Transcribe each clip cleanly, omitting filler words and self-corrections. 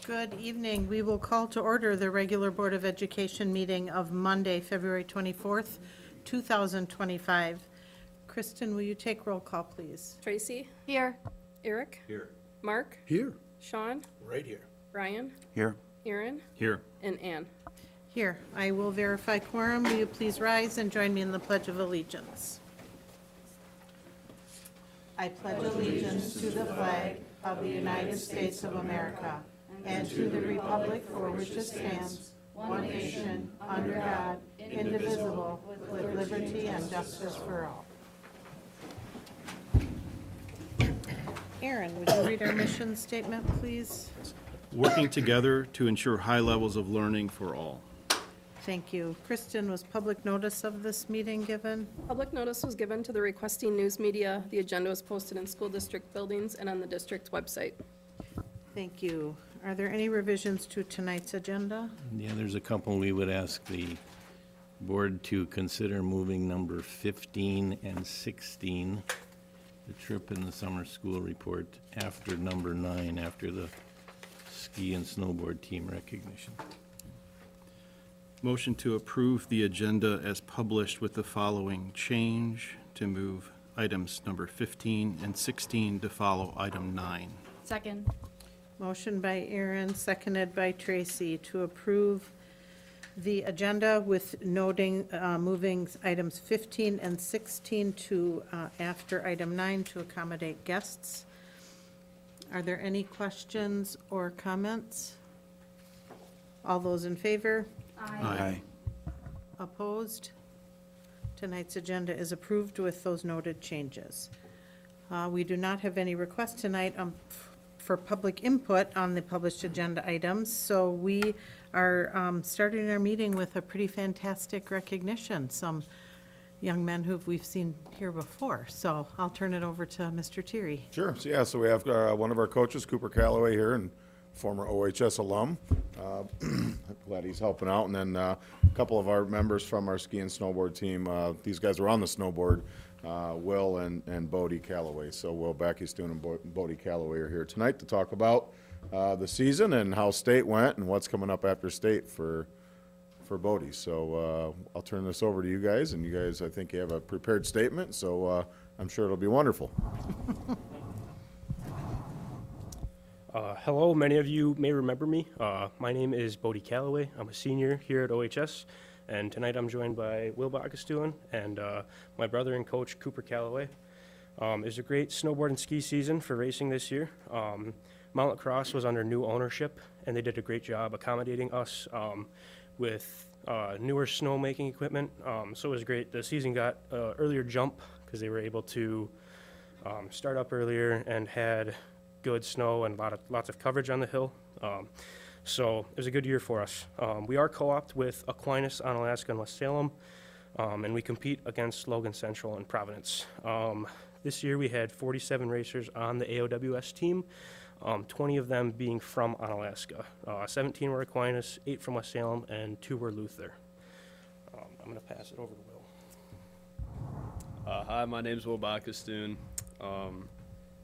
Good evening. We will call to order the regular Board of Education meeting of Monday, February 24th, 2025. Kristen, will you take roll call, please? Tracy, Here. Eric, Here. Mark, Here. Sean, Right here. Ryan, Here. Aaron, Here. and Ann. Here, I will verify quorum. Will you please rise and join me in the Pledge of Allegiance? I pledge allegiance to the flag of the United States of America and to the republic for which it stands, one nation, under God, indivisible, with liberty and justice for all. Aaron, would you read our mission statement, please? Working together to ensure high levels of learning for all. Thank you. Kristen, was public notice of this meeting given? Public notice was given to the requesting news media. The agenda was posted in school district buildings and on the district website. Thank you. Are there any revisions to tonight's agenda? Yeah, there's a couple we would ask the board to consider moving number 15 and 16, the trip in the summer school report, after number 9, after the ski and snowboard team recognition. Motion to approve the agenda as published with the following change: to move items number 15 and 16 to follow item 9. Second. Motion by Aaron, seconded by Tracy, to approve the agenda with noting, moving items 15 and 16 to after item 9 to accommodate guests. Are there any questions or comments? All those in favor? Aye. Opposed? Tonight's agenda is approved with those noted changes. We do not have any requests tonight for public input on the published agenda items, so we are starting our meeting with a pretty fantastic recognition. Some young men who we've seen here before. So I'll turn it over to Mr. Thierry. Sure. So we have one of our coaches, Cooper Calloway, here, and former OHS alum. Glad he's helping out. And then a couple of our members from our ski and snowboard team. These guys were on the snowboard, Will and Bodie Calloway. So Will Backestone and Bodie Calloway are here tonight to talk about the season and how state went and what's coming up after state for Bodie. So I'll turn this over to you guys, and you guys, I think you have a prepared statement, so I'm sure it'll be wonderful. Hello, many of you may remember me. My name is Bodie Calloway. I'm a senior here at OHS, and tonight I'm joined by Will Backestone and my brother and coach, Cooper Calloway. It was a great snowboard and ski season for racing this year. Mount Lacrosse was under new ownership, and they did a great job accommodating us with newer snowmaking equipment. So it was great. The season got an earlier jump because they were able to start up earlier and had good snow and lots of coverage on the hill. So it was a good year for us. We are co-opted with Aquinas, Onalaska, and West Salem, and we compete against Logan Central and Providence. This year we had 47 racers on the AOWS team, 20 of them being from Onalaska. 17 were Aquinas, 8 from West Salem, and 2 were Luther. I'm going to pass it over to Will. Hi, my name's Will Backestone.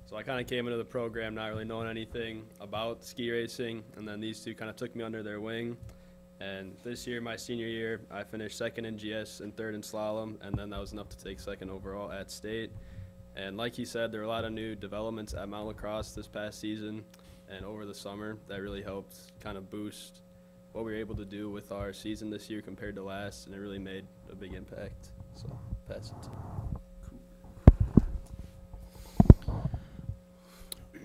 So I kind of came into the program not really knowing anything about ski racing, and then these two kind of took me under their wing. And this year, my senior year, I finished second in GS and third in slalom, and then that was enough to take second overall at state. And like he said, there were a lot of new developments at Mount Lacrosse this past season and over the summer that really helped kind of boost what we were able to do with our season this year compared to last, and it really made a big impact. So pass it to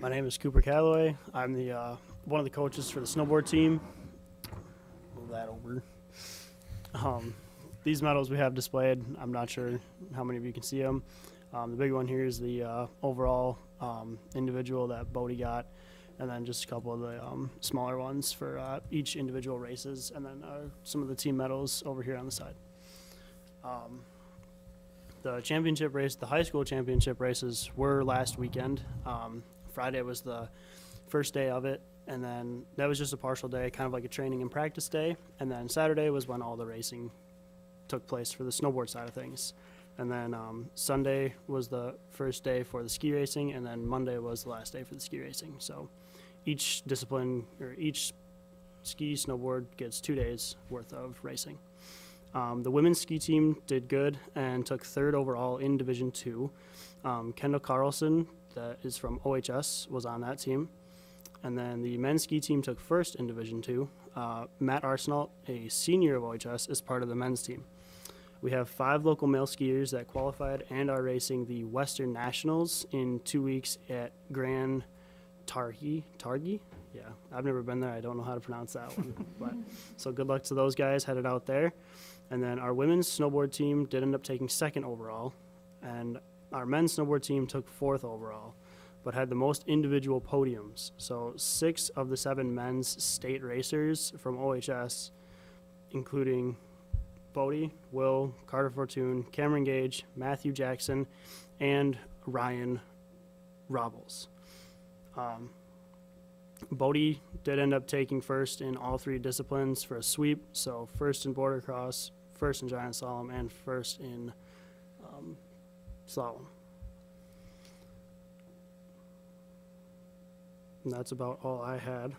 My name is Cooper Calloway. I'm the one of the coaches for the snowboard team. Move that over. These medals we have displayed, I'm not sure how many of you can see them. The big one here is the overall individual that Bodie got, and then just a couple of the smaller ones for each individual races, and then some of the team medals over here on the side. The championship race, the high school championship races were last weekend. Friday was the first day of it, and then that was just a partial day, kind of like a training and practice day, and then Saturday was when all the racing took place for the snowboard side of things. And then Sunday was the first day for the ski racing, and then Monday was the last day for the ski racing. So each discipline or each ski snowboard gets 2 days worth of racing. The women's ski team did good and took third overall in Division II. Kendall Carlson, that is from OHS, was on that team. And then the men's ski team took first in Division II. Matt Arsenault, a senior of OHS, is part of the men's team. We have 5 local male skiers that qualified and are racing the Western Nationals in 2 weeks at Grand Targhee. Yeah, I've never been there. I don't know how to pronounce that one. But so good luck to those guys headed out there. And then our women's snowboard team did end up taking second overall, and our men's snowboard team took fourth overall, but had the most individual podiums. So 6 of the 7 men's state racers from OHS, including Bodie, Will, Carter Fortune, Cameron Gage, Matthew Jackson, and Ryan Robles. Bodie did end up taking first in all 3 disciplines for a sweep, so first in border cross, first in giant slalom, and first in slalom. And that's about all I had.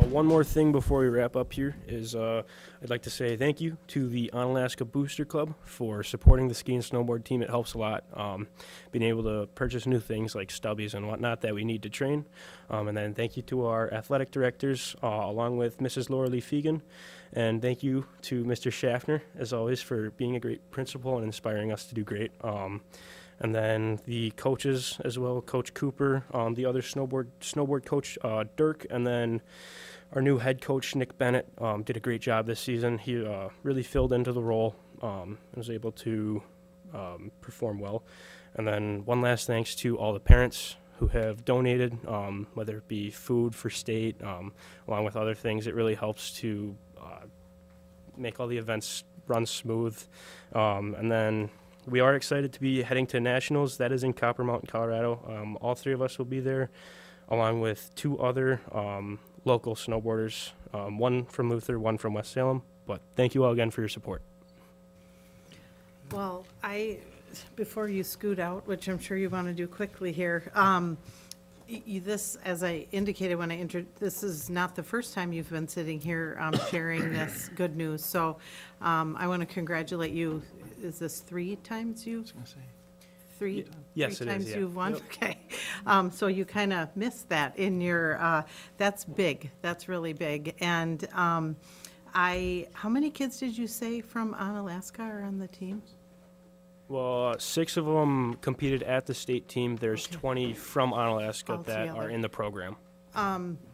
One more thing before we wrap up here is I'd like to say thank you to the Onalaska Booster Club for supporting the ski and snowboard team. It helps a lot, being able to purchase new things like stubbies and whatnot that we need to train. And then thank you to our athletic directors, along with Mrs. Laura Lee Fegan. And thank you to Mr. Schaffner, as always, for being a great principal and inspiring us to do great. And then the coaches as well, Coach Cooper, the other snowboard coach, Dirk, and then our new head coach, Nick Bennett, did a great job this season. He really filled into the role and was able to perform well. And then one last thanks to all the parents who have donated, whether it be food for state, along with other things. It really helps to make all the events run smooth. And then we are excited to be heading to Nationals. That is in Copper Mountain, Colorado. All 3 of us will be there, along with 2 other local snowboarders, one from Luther, one from West Salem. But thank you all again for your support. Well, before you scoot out, which I'm sure you want to do quickly here, this, as I indicated when I this is not the first time you've been sitting here sharing this good news. So I want to congratulate you. Is this 3 times you've? Three Yes, it is, times yeah. you've won? Yep. Okay. So you kind of missed that in your, that's big. That's really big. And how many kids did you say from Onalaska are on the team? Well, 6 of them competed at the state team. There's Okay. 20 from Onalaska that Altogether. are in the program.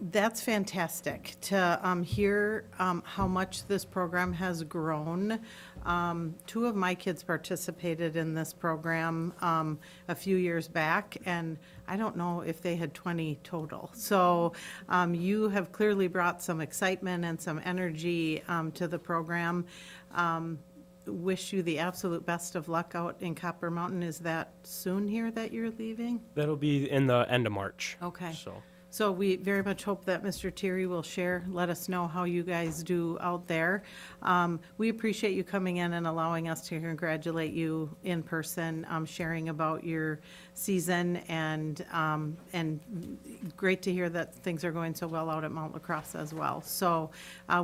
That's fantastic to hear how much this program has grown. 2 of my kids participated in this program a few years back, and I don't know if they had 20 total. So you have clearly brought some excitement and some energy to the program. Wish you the absolute best of luck out in Copper Mountain. Is that soon here that you're leaving? That'll be in the end of March. Okay. So So we very much hope that Mr. Thierry will let us know how you guys do out there. We appreciate you coming in and allowing us to congratulate you in person, sharing about your season, and great to hear that things are going so well out at Mount Lacrosse as well. So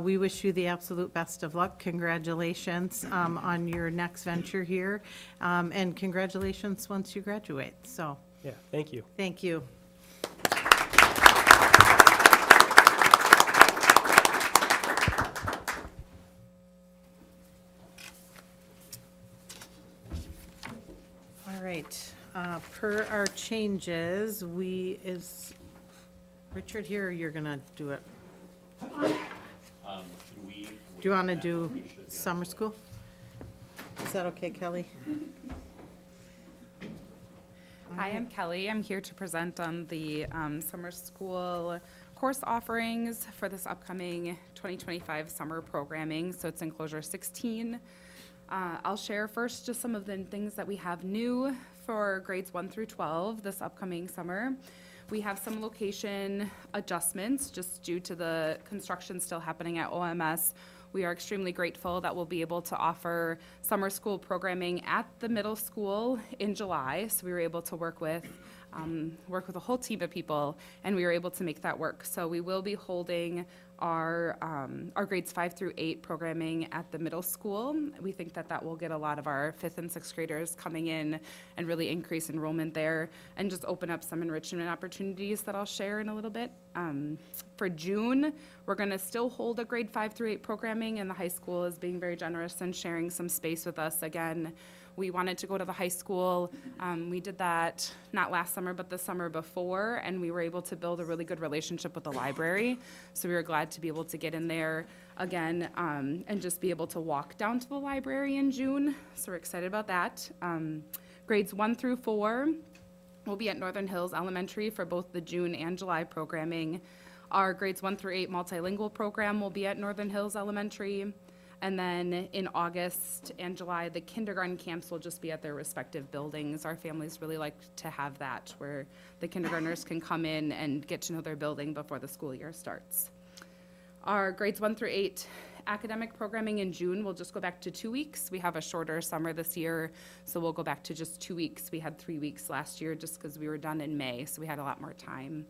we wish you the absolute best of luck. Congratulations on your next venture here, and congratulations once you graduate. So, yeah, thank you. thank you. All right, per our changes, is Richard here, or you're gonna do it? Do you wanna do summer school? Is that okay, Kelly? Hi, I'm Kelly. I'm here to present on the summer school course offerings for this upcoming 2025 summer programming. So it's enclosure 16. I'll share first just some of the things that we have new for grades 1 through 12 this upcoming summer. We have some location adjustments just due to the construction still happening at OMS. We are extremely grateful that we'll be able to offer summer school programming at the middle school in July. So we were able to work with a whole team of people, and we were able to make that work. So we will be holding our grades 5 through 8 programming at the middle school. We think that that will get a lot of our 5th and 6th graders coming in and really increase enrollment there and just open up some enrichment opportunities that I'll share in a little bit. For June, we're going to still hold a grade 5 through 8 programming, and the high school is being very generous and sharing some space with us again. We wanted to go to the high school. We did that not last summer, but the summer before, and we were able to build a really good relationship with the library. So we were glad to be able to get in there again and just be able to walk down to the library in June. So we're excited about that. Grades 1 through 4 will be at Northern Hills Elementary for both the June and July programming. Our grades 1 through 8 multilingual program will be at Northern Hills Elementary. And then in August and July, the kindergarten camps will just be at their respective buildings. Our families really like to have that, where the kindergartners can come in and get to know their building before the school year starts. Our grades 1 through 8 academic programming in June will just go back to 2 weeks. We have a shorter summer this year, so we'll go back to just 2 weeks. We had 3 weeks last year just because we were done in May, so we had a lot more time.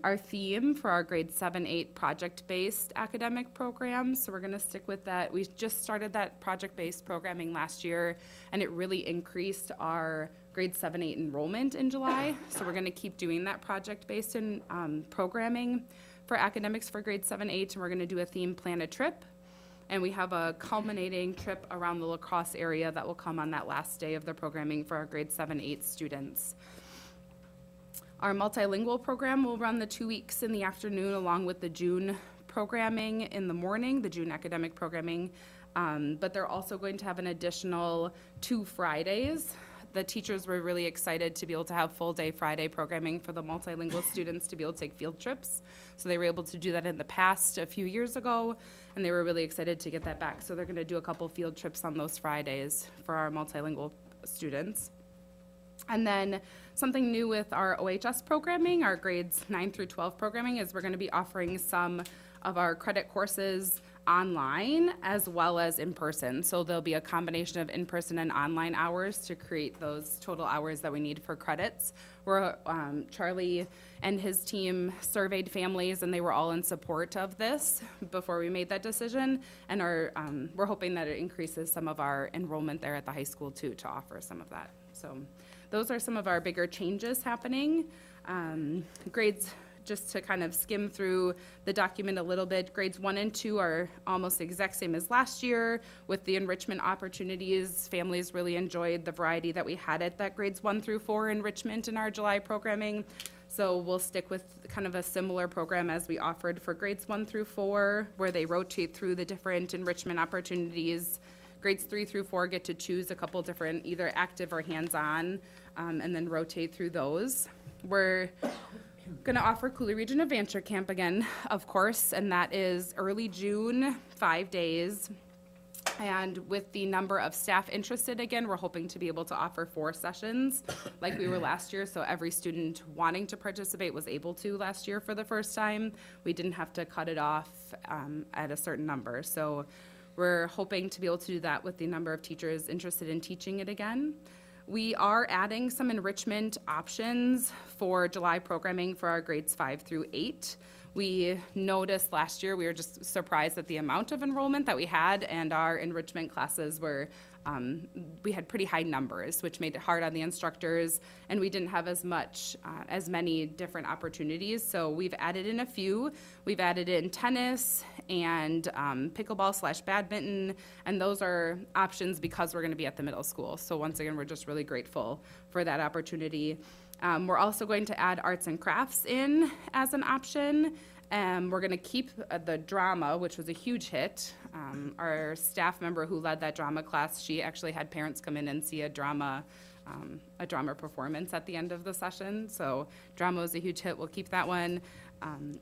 Our theme for our grade 7-8 project-based academic program, so we're going to stick with that. We just started that project-based programming last year, and it really increased our grade 7-8 enrollment in July. So we're going to keep doing that project-based programming for academics for grade 7-8, and we're going to do a theme plan a trip. And we have a culminating trip around the La Crosse area that will come on that last day of the programming for our grade 7-8 students. Our multilingual program will run the 2 weeks in the afternoon along with the June programming in the morning, the June academic programming. But they're also going to have an additional 2 Fridays. The teachers were really excited to be able to have full day Friday programming for the multilingual students to be able to take field trips. So they were able to do that in the past a few years ago, and they were really excited to get that back. So they're going to do a couple field trips on those Fridays for our multilingual students. And then something new with our OHS programming, our grades 9 through 12 programming, is we're going to be offering some of our credit courses online as well as in person. So there'll be a combination of in-person and online hours to create those total hours that we need for credits. Charlie and his team surveyed families, and they were all in support of this before we made that decision. And we're hoping that it increases some of our enrollment there at the high school too, to offer some of that. So those are some of our bigger changes happening. Grades, just to kind of skim through the document a little bit, grades 1 and 2 are almost the exact same as last year with the enrichment opportunities. Families really enjoyed the variety that we had at that grades 1 through 4 enrichment in our July programming. So we'll stick with kind of a similar program as we offered for grades 1 through 4, where they rotate through the different enrichment opportunities. Grades 3 through 4 get to choose a couple different, either active or hands-on, and then rotate through those. We're going to offer Coulee Region Adventure Camp again, of course, and that is early June, 5 days. And with the number of staff interested, again, we're hoping to be able to offer 4 sessions like we were last year. So every student wanting to participate was able to last year for the first time. We didn't have to cut it off at a certain number. So we're hoping to be able to do that with the number of teachers interested in teaching it again. We are adding some enrichment options for July programming for our grades 5 through 8. We noticed last year, we were just surprised at the amount of enrollment that we had, and our enrichment classes were, we had pretty high numbers, which made it hard on the instructors, and we didn't have as many different opportunities. So we've added in a few. We've added in tennis and pickleball/badminton, and those are options because we're going to be at the middle school. So once again, we're just really grateful for that opportunity. We're also going to add arts and crafts in as an option. We're going to keep the drama, which was a huge hit. Our staff member who led that drama class, she actually had parents come in and see a drama performance at the end of the session. So drama was a huge hit. We'll keep that one.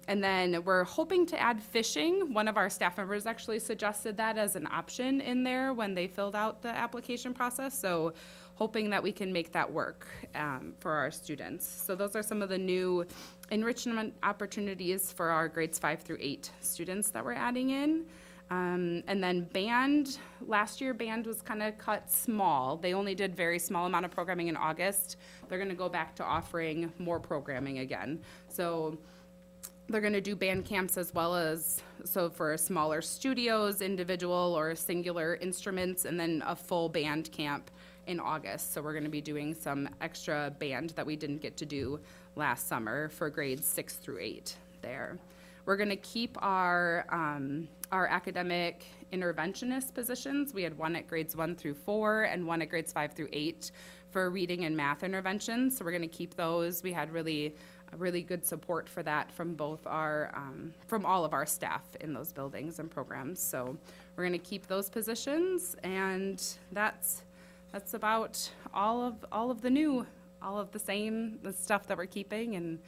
And then we're hoping to add fishing. One of our staff members actually suggested that as an option in there when they filled out the application process. So hoping that we can make that work for our students. So those are some of the new enrichment opportunities for our grades 5 through 8 students that we're adding in. And then band, last year band was kind of cut small. They only did very small amount of programming in August. They're going to go back to offering more programming again. So they're going to do band camps as well as, so for smaller studios, individual or singular instruments, and then a full band camp in August. So we're going to be doing some extra band that we didn't get to do last summer for grades 6 through 8 there. We're going to keep our academic interventionist positions. We had one at grades 1 through 4 and one at grades 5 through 8 for reading and math interventions. So we're going to keep those. We had really good support for that from both our, from all of our staff in those buildings and programs. So we're going to keep those positions, and that's about all of the same, the stuff that we're keeping. And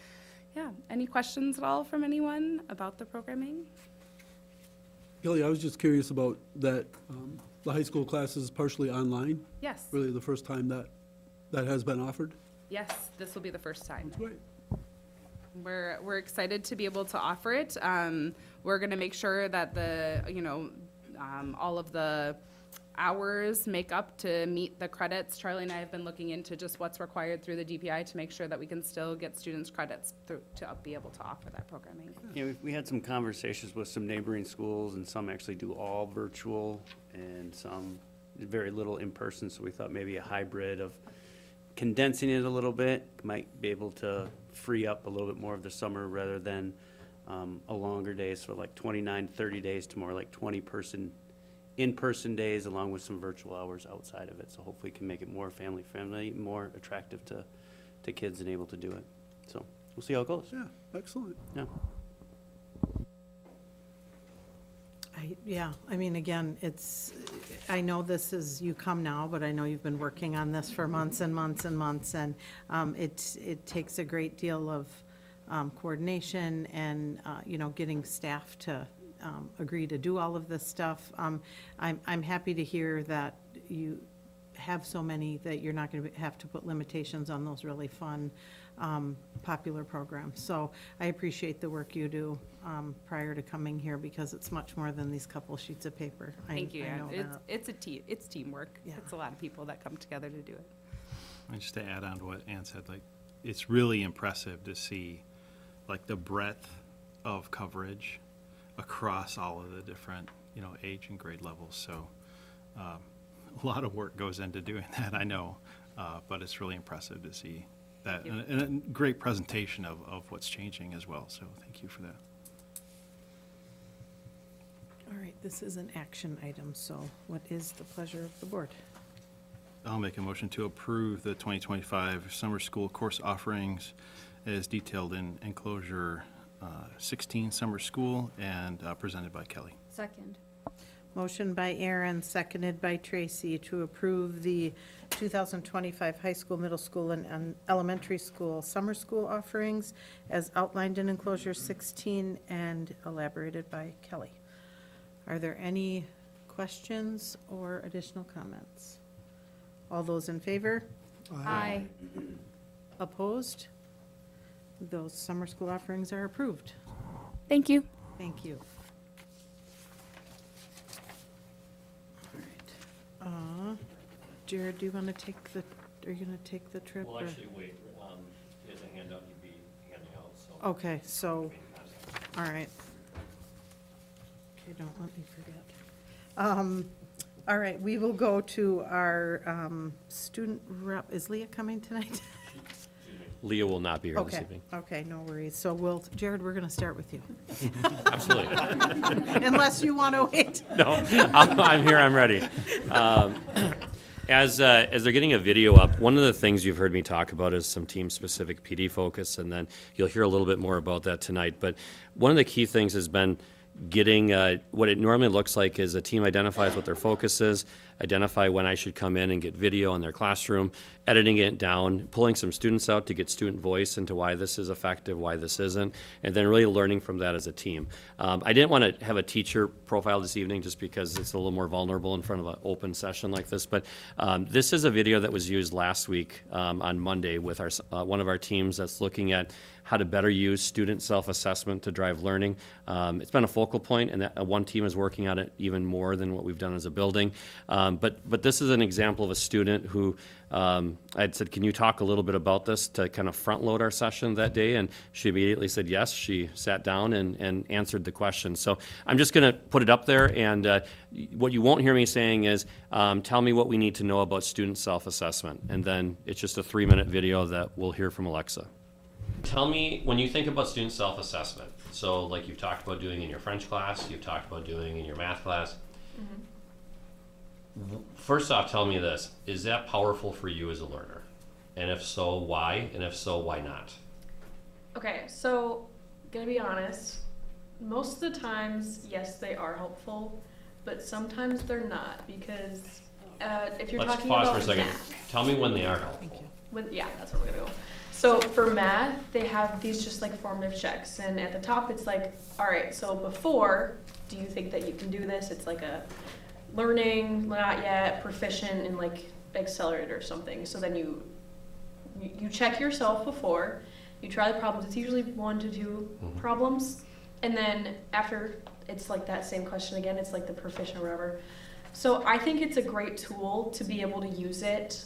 yeah, any questions at all from anyone about the programming? Kelly, I was just curious about that, the high school class is partially online, Yes, really the first time that has been offered? yes, this will be the first time. Great. We're excited to be able to offer it. We're gonna make sure that all of the hours make up to meet the credits. Charlie and I have been looking into just what's required through the DPI to make sure that we can still get students credits to be able to offer that programming. Yeah, we had some conversations with some neighboring schools, and some actually do all virtual, and some very little in person, so we thought maybe a hybrid of condensing it a little bit might be able to free up a little bit more of the summer rather than a longer day, so like 29, 30 days to more like 20 in-person days along with some virtual hours outside of it. So hopefully can make it more family-friendly, more attractive to kids and able to do it. So we'll see how it goes. Yeah, excellent. Yeah. I mean, again, I know this is, you come now, but I know you've been working on this for months and months and months, and it takes a great deal of coordination and, getting staff to agree to do all of this stuff. I'm happy to hear that you have so many that you're not going to have to put limitations on those really fun, popular programs. So I appreciate the work you do prior to coming here, because it's much more than these couple sheets of paper. Thank you. I know that. It's teamwork. Yeah. It's a lot of people that come together to do it. And just to add on to what Ann said, like, it's really impressive to see, like, the breadth of coverage across all of the different, age and grade levels. So a lot of work goes into doing that, I know, but it's really impressive to see that, and a great presentation of what's changing as well. So thank you for that. All right, this is an action item, so what is the pleasure of the board? I'll make a motion to approve the 2025 summer school course offerings as detailed in enclosure 16 summer school and presented by Kelly. Second. Motion by Aaron, seconded by Tracy, to approve the 2025 high school, middle school, and elementary school summer school offerings as outlined in enclosure 16 and elaborated by Kelly. Are there any questions or additional comments? All those in favor? Aye. Opposed? Those summer school offerings are approved. Thank you. Thank you. All right. Jared, do you want to take are you going to take the trip? Well, or- actually, wait, he has a handout you'd be handing out, so. Okay, so, all right. Okay, don't let me forget. All right, we will go to our student rep. Is Leah coming tonight? Leah will not be here this Okay, evening. okay, no worries. So Jared, we're going to start with you. Absolutely. Unless you want to wait. No, I'm here, I'm ready. As they're getting a video up, one of the things you've heard me talk about is some team-specific PD focus, and then you'll hear a little bit more about that tonight. But one of the key things has been getting what it normally looks like is a team identifies what their focus is, identify when I should come in and get video in their classroom, editing it down, pulling some students out to get student voice into why this is effective, why this isn't, and then really learning from that as a team. I didn't want to have a teacher profile this evening just because it's a little more vulnerable in front of an open session like this, but this is a video that was used last week on Monday with our one of our teams that's looking at how to better use student self-assessment to drive learning. It's been a focal point, and that, one team is working on it even more than what we've done as a building. But this is an example of a student who I'd said, can you talk a little bit about this to kind of front load our session that day? And she immediately said yes. She sat down and answered the question. So I'm just going to put it up there, and what you won't hear me saying is, tell me what we need to know about student self-assessment. And then it's just a 3-minute video that we'll hear from Alexa. Tell me, when you think about student self-assessment, so like you've talked about doing in your French class, you've talked about doing in your math class. First off, tell me this, is that powerful for you as a learner? And if so, why? And if so, why not? Okay, so gonna be honest, most of the times, yes, they are helpful, but sometimes they're not, because if you're Let's talking pause about for a second. math, Tell me when they are helpful. yeah, that's where we're gonna go. So for math, they have these just like formative checks, and at the top it's like, all right, so before, do you think that you can do this? It's like a learning, not yet, proficient, and like accelerated or something. So then you check yourself before, you try the problems. It's usually 1 to 2 problems, and then after it's like that same question again. It's like the proficient or whatever. So I think it's a great tool to be able to use it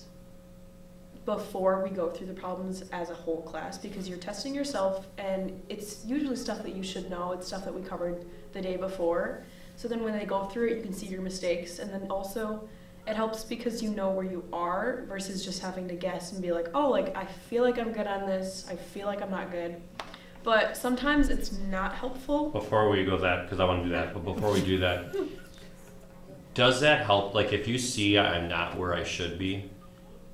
before we go through the problems as a whole class, because you're testing yourself, and it's usually stuff that you should know. It's stuff that we covered the day before. So then when they go through it, you can see your mistakes, and then also it helps because you know where you are versus just having to guess and be like, oh, like I feel like I'm good on this, I feel like I'm not good. But sometimes it's not helpful. Before we go that, because I want to do that, but before we do that, does that help? Like if you see I'm not where I should be,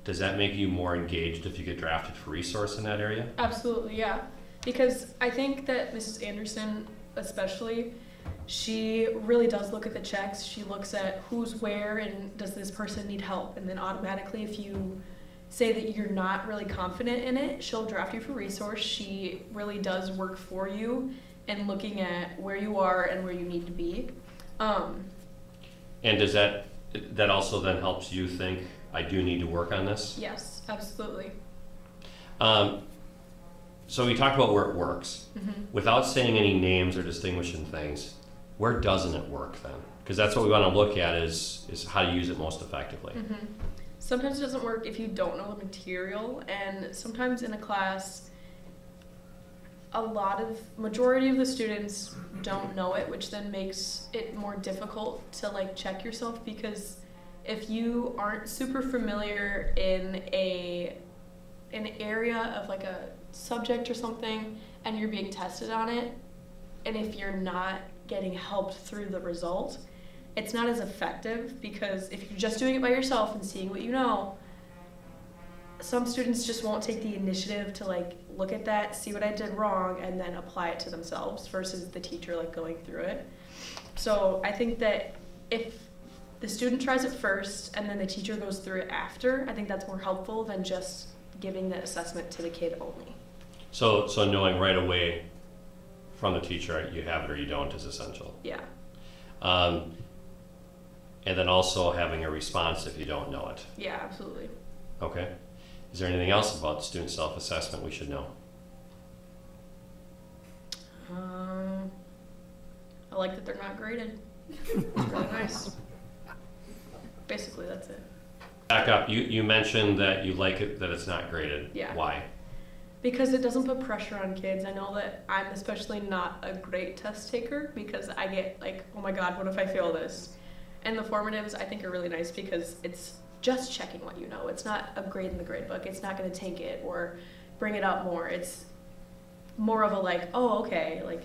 does that make you more engaged if you get drafted for resource in that area? Absolutely, yeah. Because I think that Mrs. Anderson especially, she really does look at the checks. She looks at who's where and does this person need help. And then automatically if you say that you're not really confident in it, she'll draft you for resource. She really does work for you and looking at where you are and where you need to be. And does that also then helps you think, I do need to work on this? Yes, absolutely. So we talked about where it works. Without saying any names or distinguishing things, where doesn't it work then? Because that's what we want to look at is how to use it most effectively. Sometimes it doesn't work if you don't know the material, and sometimes in a class, majority of the students don't know it, which then makes it more difficult to like check yourself, because if you aren't super familiar in an area of like a subject or something and you're being tested on it, and if you're not getting helped through the result, it's not as effective, because if you're just doing it by yourself and seeing what you know, some students just won't take the initiative to like look at that, see what I did wrong, and then apply it to themselves versus the teacher like going through it. So I think that if the student tries it first and then the teacher goes through it after, I think that's more helpful than just giving the assessment to the kid only. So knowing right away from the teacher you have it or you don't is essential. Yeah. And then also having a response if you don't know it. Yeah, absolutely. Okay. Is there anything else about student self-assessment we should know? I like that they're not graded. It's really nice. Basically, that's it. Back up, you mentioned that you like it that it's not graded. Yeah. Why? Because it doesn't put pressure on kids. I know that I'm especially not a great test taker, because I get like, oh my God, what if I fail this? And the formatives I think are really nice because it's just checking what you know. It's not a grade in the grade book. It's not going to tank it or bring it up more. It's more of a like, oh, okay, like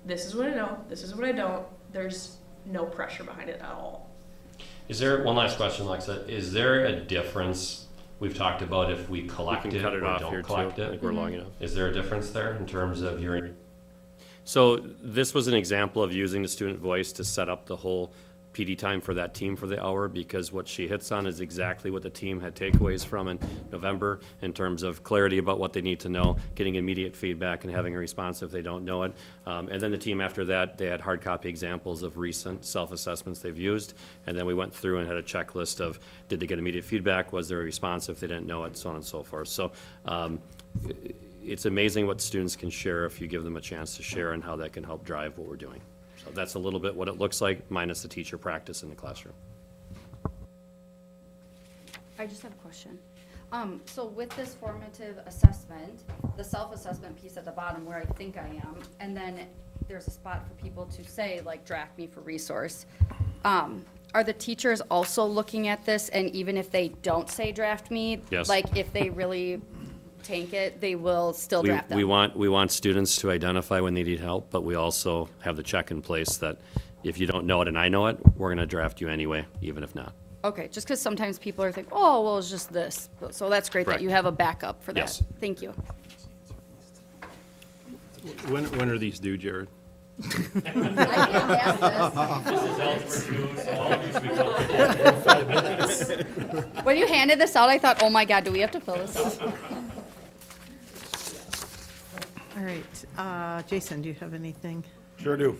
this is what I know, this is what I don't. There's no pressure behind it at all. Is there, one last question, Alexa, is there a difference, we've talked about if we collect We can it cut or it off don't here collect too. I it? think we're long enough. Is there a difference there in terms of your? So this was an example of using the student voice to set up the whole PD time for that team for the hour, because what she hits on is exactly what the team had takeaways from in November in terms of clarity about what they need to know, getting immediate feedback and having a response if they don't know it. And then the team after that, they had hard copy examples of recent self-assessments they've used. And then we went through and had a checklist of, did they get immediate feedback? Was there a response if they didn't know it? So on and so forth. So it's amazing what students can share if you give them a chance to share, and how that can help drive what we're doing. So that's a little bit what it looks like, minus the teacher practice in the classroom. I just have a question. So with this formative assessment, the self-assessment piece at the bottom where I think I am, and then there's a spot for people to say, like, draft me for resource. Are the teachers also looking at this, and even if they don't say draft me? Yes. Like, if they really tank it, they will still We, draft them? we want students to identify when they need help, but we also have the check in place that if you don't know it and I know it, we're gonna draft you anyway, even if not. Okay, just because sometimes people are thinking, oh, well, it's just this. So that's great that Correct. you have a backup for that. Yes. Thank you. When are these due, Jared? I can't pass this. When you handed this out, I thought, oh my God, do we have to fill this out? All right, Jason, do you have anything? Sure do.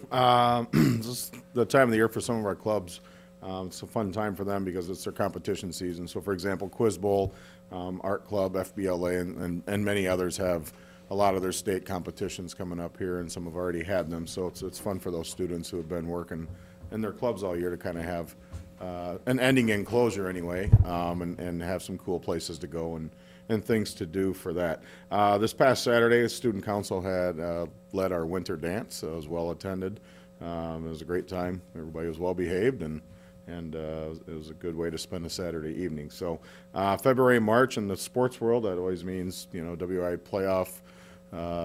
This is the time of the year for some of our clubs. It's a fun time for them because it's their competition season. So, for example, Quiz Bowl, Art Club, FBLA, and many others have a lot of their state competitions coming up here, and some have already had them. So it's fun for those students who have been working in their clubs all year to kind of have an ending in closure anyway, and have some cool places to go and things to do for that. This past Saturday, the student council had led our winter dance. It was well attended. It was a great time. Everybody was well behaved, and it was a good way to spend a Saturday evening. So February and March in the sports world, that always means, WI playoff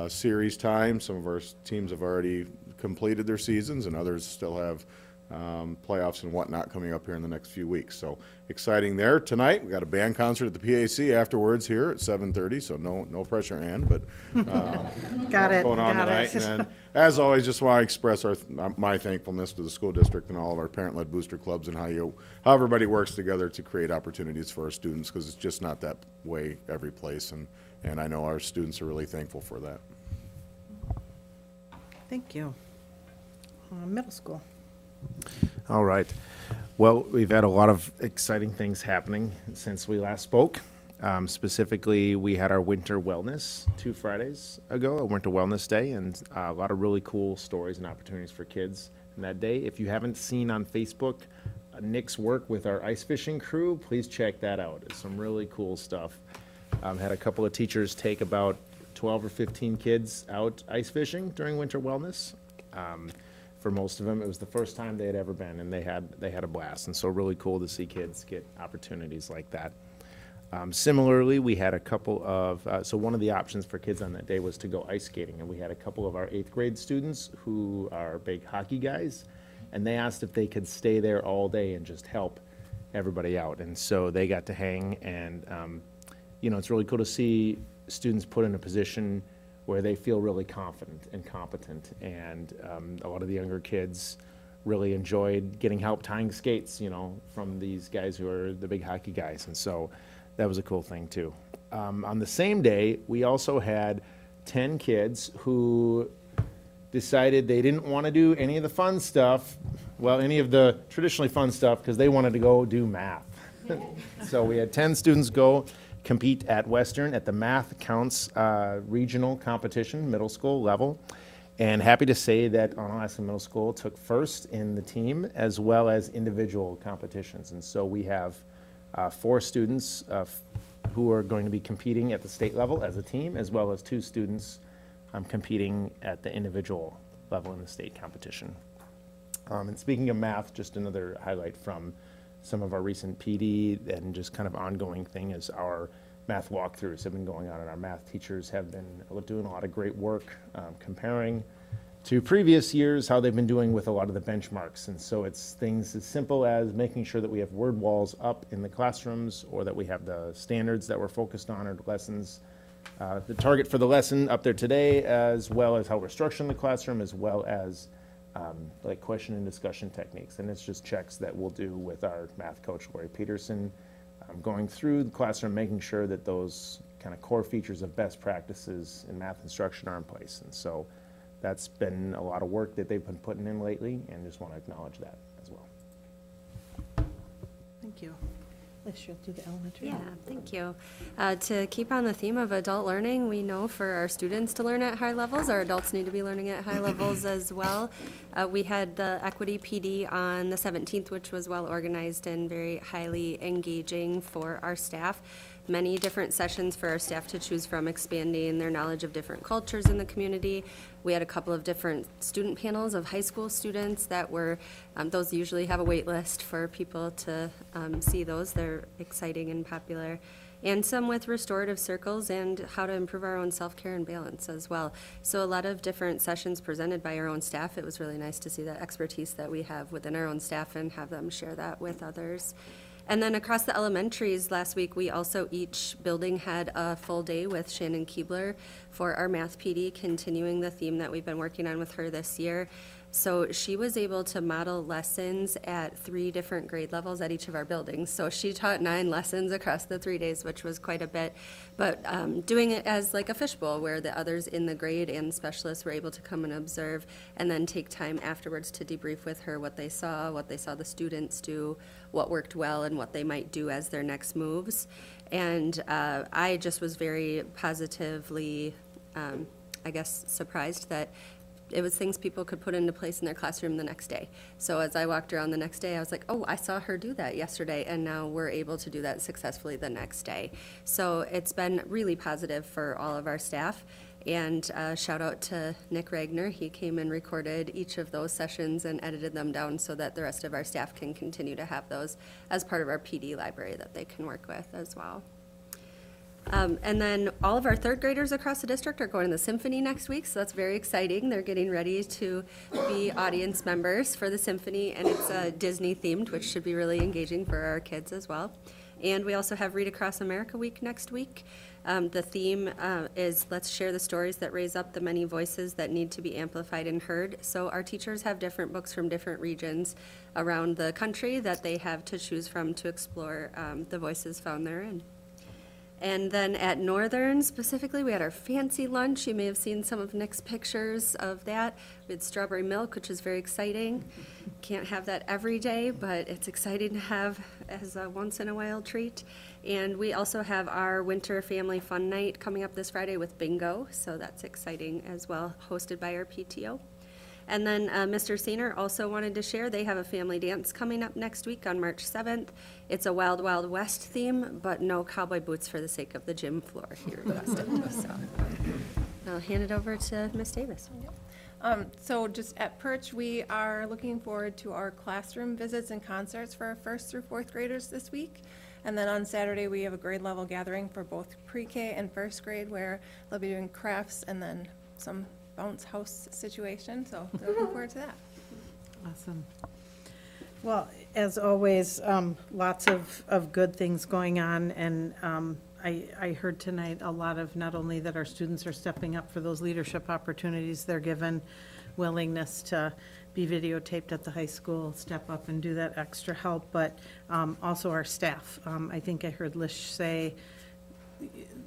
series time. Some of our teams have already completed their seasons, and others still have playoffs and whatnot coming up here in the next few weeks. So exciting there. Tonight, we got a band concert at the PAC afterwards here at 7:30, so no pressure, Ann, but Got it, going on got tonight. it. And then, as always, just want to express my thankfulness to the school district and all of our parent-led booster clubs, and how everybody works together to create opportunities for our students, because it's just not that way every place, and I know our students are really thankful for that. Thank you. Middle school. All right. Well, we've had a lot of exciting things happening since we last spoke. Specifically, we had our winter wellness 2 Fridays ago, a winter wellness day, and a lot of really cool stories and opportunities for kids in that day. If you haven't seen on Facebook Nick's work with our ice fishing crew, please check that out. It's some really cool stuff. Had a couple of teachers take about 12 or 15 kids out ice fishing during winter wellness. For most of them, it was the first time they had ever been, and they had a blast. And so really cool to see kids get opportunities like that. Similarly, we had a couple of, so one of the options for kids on that day was to go ice skating. And we had a couple of our 8th grade students who are big hockey guys, and they asked if they could stay there all day and just help everybody out. And so they got to hang, and it's really cool to see students put in a position where they feel really confident and competent. And a lot of the younger kids really enjoyed getting help tying skates, from these guys who are the big hockey guys. And so that was a cool thing too. On the same day, we also had 10 kids who decided they didn't want to do any of the fun stuff, any of the traditionally fun stuff, because they wanted to go do math. So we had 10 students go compete at Western at the Math Counts regional competition, middle school level. And happy to say that Onalaska Middle School took first in the team as well as individual competitions. And so we have 4 students who are going to be competing at the state level as a team, as well as 2 students competing at the individual level in the state competition. And speaking of math, just another highlight from some of our recent PD and just kind of ongoing thing is our math walkthroughs have been going on, and our math teachers have been doing a lot of great work comparing to previous years how they've been doing with a lot of the benchmarks. And so it's things as simple as making sure that we have word walls up in the classrooms, or that we have the standards that we're focused on, or lessons, the target for the lesson up there today, as well as how we're structuring the classroom, as well as like question and discussion techniques. And it's just checks that we'll do with our math coach, Lori Peterson, going through the classroom, making sure that those kind of core features of best practices in math instruction are in place. And so that's been a lot of work that they've been putting in lately, and just want to acknowledge that as well. Thank you. Liz, you'll do the elementary. Yeah, thank you. To keep on the theme of adult learning, we know for our students to learn at high levels, our adults need to be learning at high levels as well. We had the Equity PD on the 17th, which was well organized and very highly engaging for our staff. Many different sessions for our staff to choose from, expanding their knowledge of different cultures in the community. We had a couple of different student panels of high school students that were, those usually have a wait list for people to see those. They're exciting and popular. And some with restorative circles and how to improve our own self-care and balance as well. So a lot of different sessions presented by our own staff. It was really nice to see that expertise that we have within our own staff and have them share that with others. And then across the elementaries last week, we also, each building had a full day with Shannon Keebler for our math PD, continuing the theme that we've been working on with her this year. So she was able to model lessons at 3 different grade levels at each of our buildings. So she taught 9 lessons across the 3 days, which was quite a bit. But doing it as like a fishbowl, where the others in the grade and specialists were able to come and observe, and then take time afterwards to debrief with her what they saw the students do, what worked well, and what they might do as their next moves. And I just was very positively, surprised that it was things people could put into place in their classroom the next day. So as I walked around the next day, I was like, oh, I saw her do that yesterday, and now we're able to do that successfully the next day. So it's been really positive for all of our staff. And shout out to Nick Ragnar. He came and recorded each of those sessions and edited them down so that the rest of our staff can continue to have those as part of our PD library that they can work with as well. And then all of our 3rd graders across the district are going to the symphony next week, so that's very exciting. They're getting ready to be audience members for the symphony, and it's Disney themed, which should be really engaging for our kids as well. And we also have Read Across America Week next week. The theme is let's share the stories that raise up the many voices that need to be amplified and heard. So our teachers have different books from different regions around the country that they have to choose from to explore the voices found therein. And then at Northern specifically, we had our fancy lunch. You may have seen some of Nick's pictures of that. We had strawberry milk, which is very exciting. Can't have that every day, but it's exciting to have as a once-in-a-while treat. And we also have our winter family fun night coming up this Friday with bingo, so that's exciting as well, hosted by our PTO. And then Mr. Senior also wanted to share, they have a family dance coming up next week on March 7th. It's a Wild Wild West theme, but no cowboy boots for the sake of the gym floor, he requested. So I'll hand it over to Ms. Davis. So just at Perch, we are looking forward to our classroom visits and concerts for our 1st through 4th graders this week. And then on Saturday, we have a grade level gathering for both pre-K and 1st grade, where they'll be doing crafts and then some bounce house situation, so looking forward to that. Awesome. Well, as always, lots of good things going on, and I heard tonight a lot of not only that our students are stepping up for those leadership opportunities they're given, willingness to be videotaped at the high school, step up and do that extra help, but also our staff. I think I heard Lish say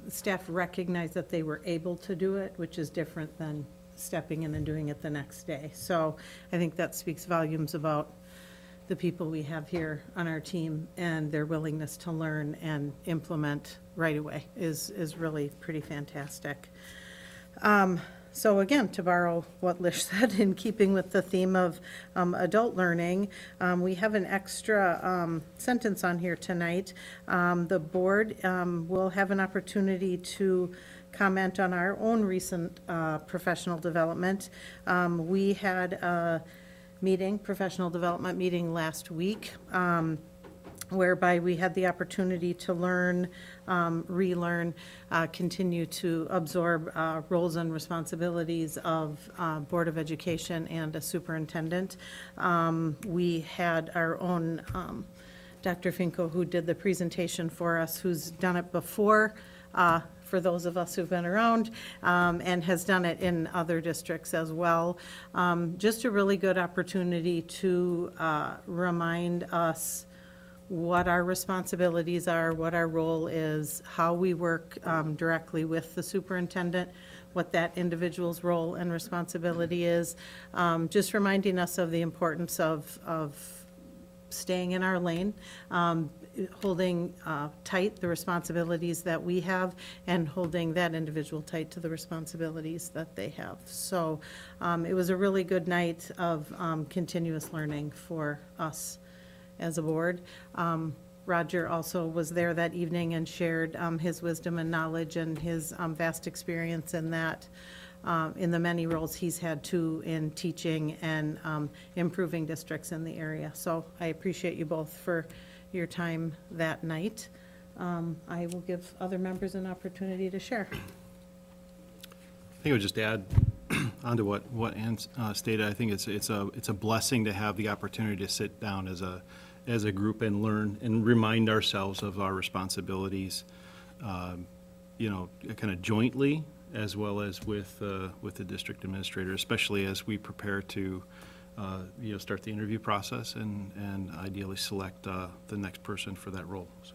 staff recognize that they were able to do it, which is different than stepping in and doing it the next day. So I think that speaks volumes about the people we have here on our team and their willingness to learn and implement right away is really pretty fantastic. So again, to borrow what Lish said, in keeping with the theme of adult learning, we have an extra sentence on here tonight. The board will have an opportunity to comment on our own recent professional development. We had a professional development meeting last week, whereby we had the opportunity to learn, relearn, continue to absorb roles and responsibilities of Board of Education and a superintendent. We had our own Dr. Finko, who did the presentation for us, who's done it before, for those of us who've been around, and has done it in other districts as well. Just a really good opportunity to remind us what our responsibilities are, what our role is, how we work directly with the superintendent, what that individual's role and responsibility is. Just reminding us of the importance of staying in our lane, holding tight the responsibilities that we have, and holding that individual tight to the responsibilities that they have. So it was a really good night of continuous learning for us as a board. Roger also was there that evening and shared his wisdom and knowledge and his vast experience in that, in the many roles he's had too in teaching and improving districts in the area. So I appreciate you both for your time that night. I will give other members an opportunity to share. I think I would just add onto what Ann stated. I think it's a blessing to have the opportunity to sit down as a group and learn and remind ourselves of our responsibilities, kind of jointly, as well as with the district administrator, especially as we prepare to start the interview process and ideally select the next person for that role. So.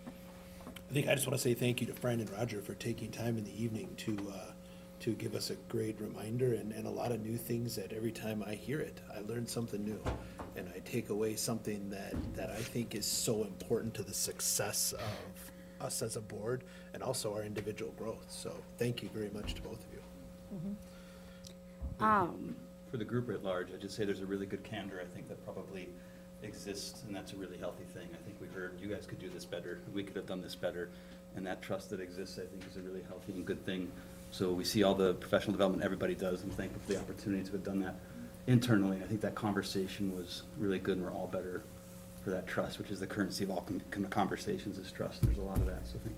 I think I just want to say thank you to Fran and Roger for taking time in the evening to give us a great reminder and a lot of new things that every time I hear it, I learn something new. And I take away something that I think is so important to the success of us as a board and also our individual growth. So thank you very much to both of you. For the group at large, I'd just say there's a really good candor, I think, that probably exists, and that's a really healthy thing. I think we heard you guys could do this better, we could have done this better, and that trust that exists, I think, is a really healthy and good thing. So we see all the professional development everybody does, and thankful for the opportunity to have done that internally. I think that conversation was really good, and we're all better for that trust, which is the currency of all conversations is trust. There's a lot of that, so I think.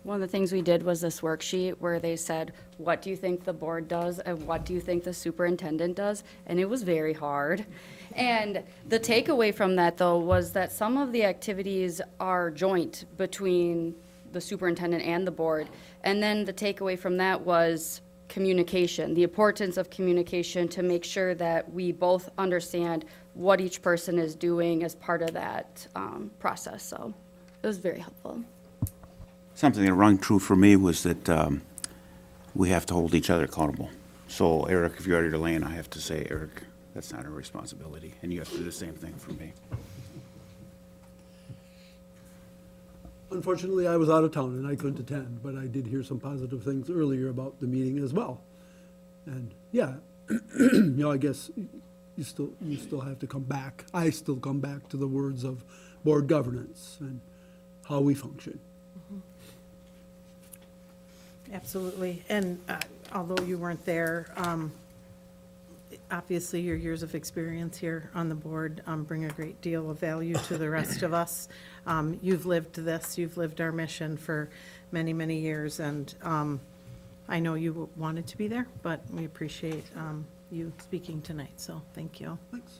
One of the things we did was this worksheet where they said, what do you think the board does and what do you think the superintendent does? And it was very hard. And the takeaway from that, though, was that some of the activities are joint between the superintendent and the board. And then the takeaway from that was communication, the importance of communication to make sure that we both understand what each person is doing as part of that process. So it was very helpful. Something that rang true for me was that we have to hold each other accountable. So Eric, if you're out of your lane, I have to say, Eric, that's not our responsibility, and you have to do the same thing for me. Unfortunately, I was out of town and I couldn't attend, but I did hear some positive things earlier about the meeting as well. And yeah, I guess you still have to come back. I still come back to the words of board governance and how we function. Absolutely. And although you weren't there, obviously your years of experience here on the board bring a great deal of value to the rest of us. You've lived this, you've lived our mission for many, many years, and I know you wanted to be there, but we appreciate you speaking tonight, so thank you. Thanks.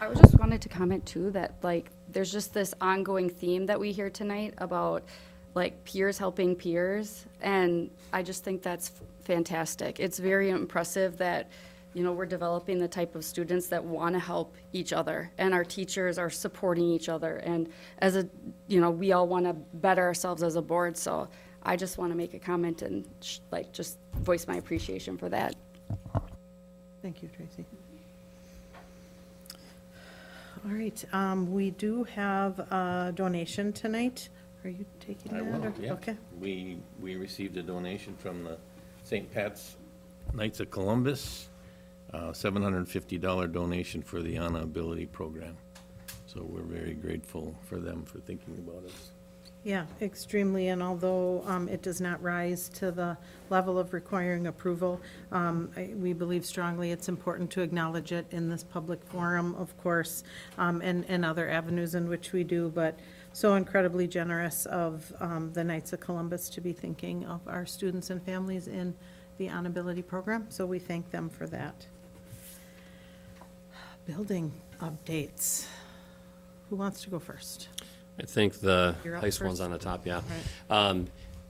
I just wanted to comment too that there's just this ongoing theme that we hear tonight about peers helping peers, and I just think that's fantastic. It's very impressive that we're developing the type of students that want to help each other, and our teachers are supporting each other, and as we all want to better ourselves as a board. So I just want to make a comment and just voice my appreciation for that. Thank you, Tracy. All right, we do have a donation tonight. Are you taking that? I will, or- yeah. Okay. We received a donation from the St. Pat's Knights of Columbus, $750 donation for the Anna Ability Program. So we're very grateful for them for thinking about us. Yeah, extremely, and although it does not rise to the level of requiring approval, we believe strongly it's important to acknowledge it in this public forum, of course, and other avenues in which we do, but so incredibly generous of the Knights of Columbus to be thinking of our students and families in the On Ability program, so we thank them for that. Building updates. Who wants to go first? I think the You're up high school one's first. on the top, yeah. Right.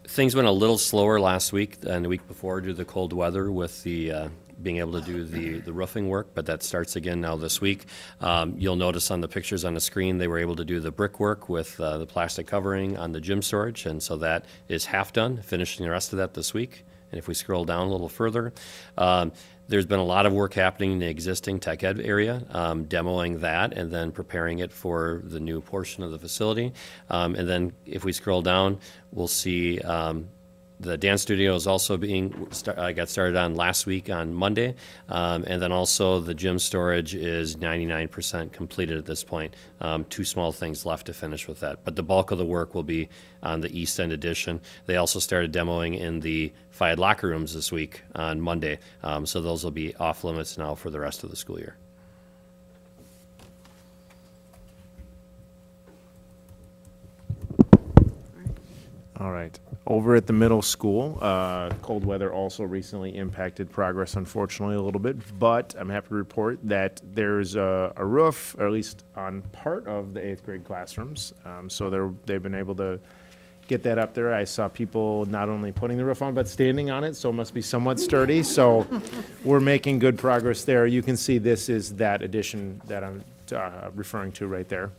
Things went a little slower last week than the week before due to the cold weather with the being able to do the roofing work, but that starts again now this week. You'll notice on the pictures on the screen, they were able to do the brickwork with the plastic covering on the gym storage, and so that is half done, finishing the rest of that this week. And if we scroll down a little further, there's been a lot of work happening in the existing tech ed area, demoing that and then preparing it for the new portion of the facility. And then if we scroll down, we'll see the dance studio is also got started on last week on Monday. And then also the gym storage is 99% completed at this point. 2 small things left to finish with that. But the bulk of the work will be on the East End addition. They also started demoing in the FIAD locker rooms this week on Monday. So those will be off limits now for the rest of the school year. All right. Over at the middle school, cold weather also recently impacted progress, unfortunately, a little bit. But I'm happy to report that there's a roof, or at least on part of the 8th grade classrooms. So they've been able to get that up there. I saw people not only putting the roof on, but standing on it, so it must be somewhat sturdy. So we're making good progress there. You can see this is that addition that I'm referring to right there.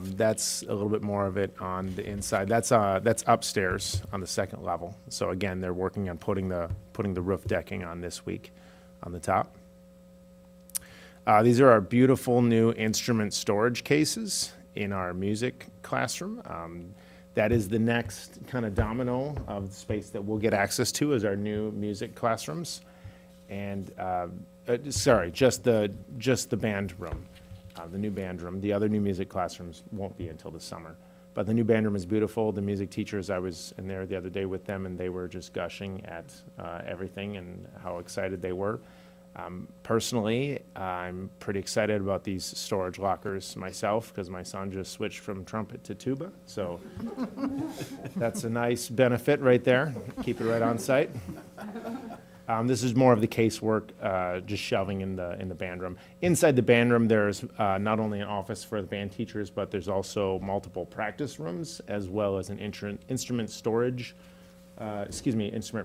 That's a little bit more of it on the inside. That's upstairs on the 2nd level. So again, they're working on putting the roof decking on this week on the top. These are our beautiful new instrument storage cases in our music classroom. That is the next kind of domino of space that we'll get access to as our new music classrooms. And just the band room. The new band room. The other new music classrooms won't be until the summer. But the new band room is beautiful. The music teachers, I was in there the other day with them, and they were just gushing at everything and how excited they were. Personally, I'm pretty excited about these storage lockers myself because my son just switched from trumpet to tuba. So that's a nice benefit right there. Keep it right on site. This is more of the casework, just shelving in the band room. Inside the band room, there's not only an office for the band teachers, but there's also multiple practice rooms, as well as an instrument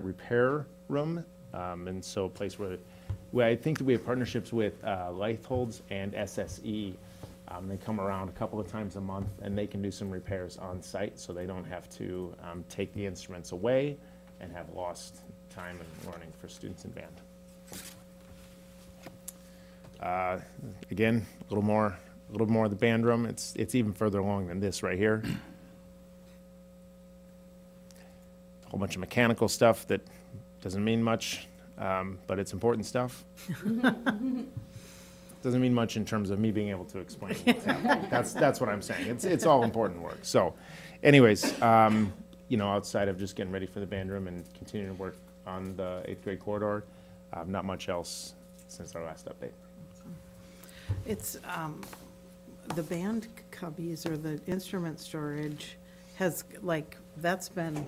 repair room. And so a place where I think that we have partnerships with Leitholds and SSE. They come around a couple of times a month, and they can do some repairs on site, so they don't have to take the instruments away and have lost time and learning for students in band. Again, a little more of the band room. It's even further along than this right here. A whole bunch of mechanical stuff that doesn't mean much, but it's important stuff. Doesn't mean much in terms of me being able to explain what's happening. That's what I'm saying. It's all important work. So, anyways, outside of just getting ready for the band room and continuing to work on the 8th grade corridor, not much else since our last update. It's, the band cubbies or the instrument storage has, that's been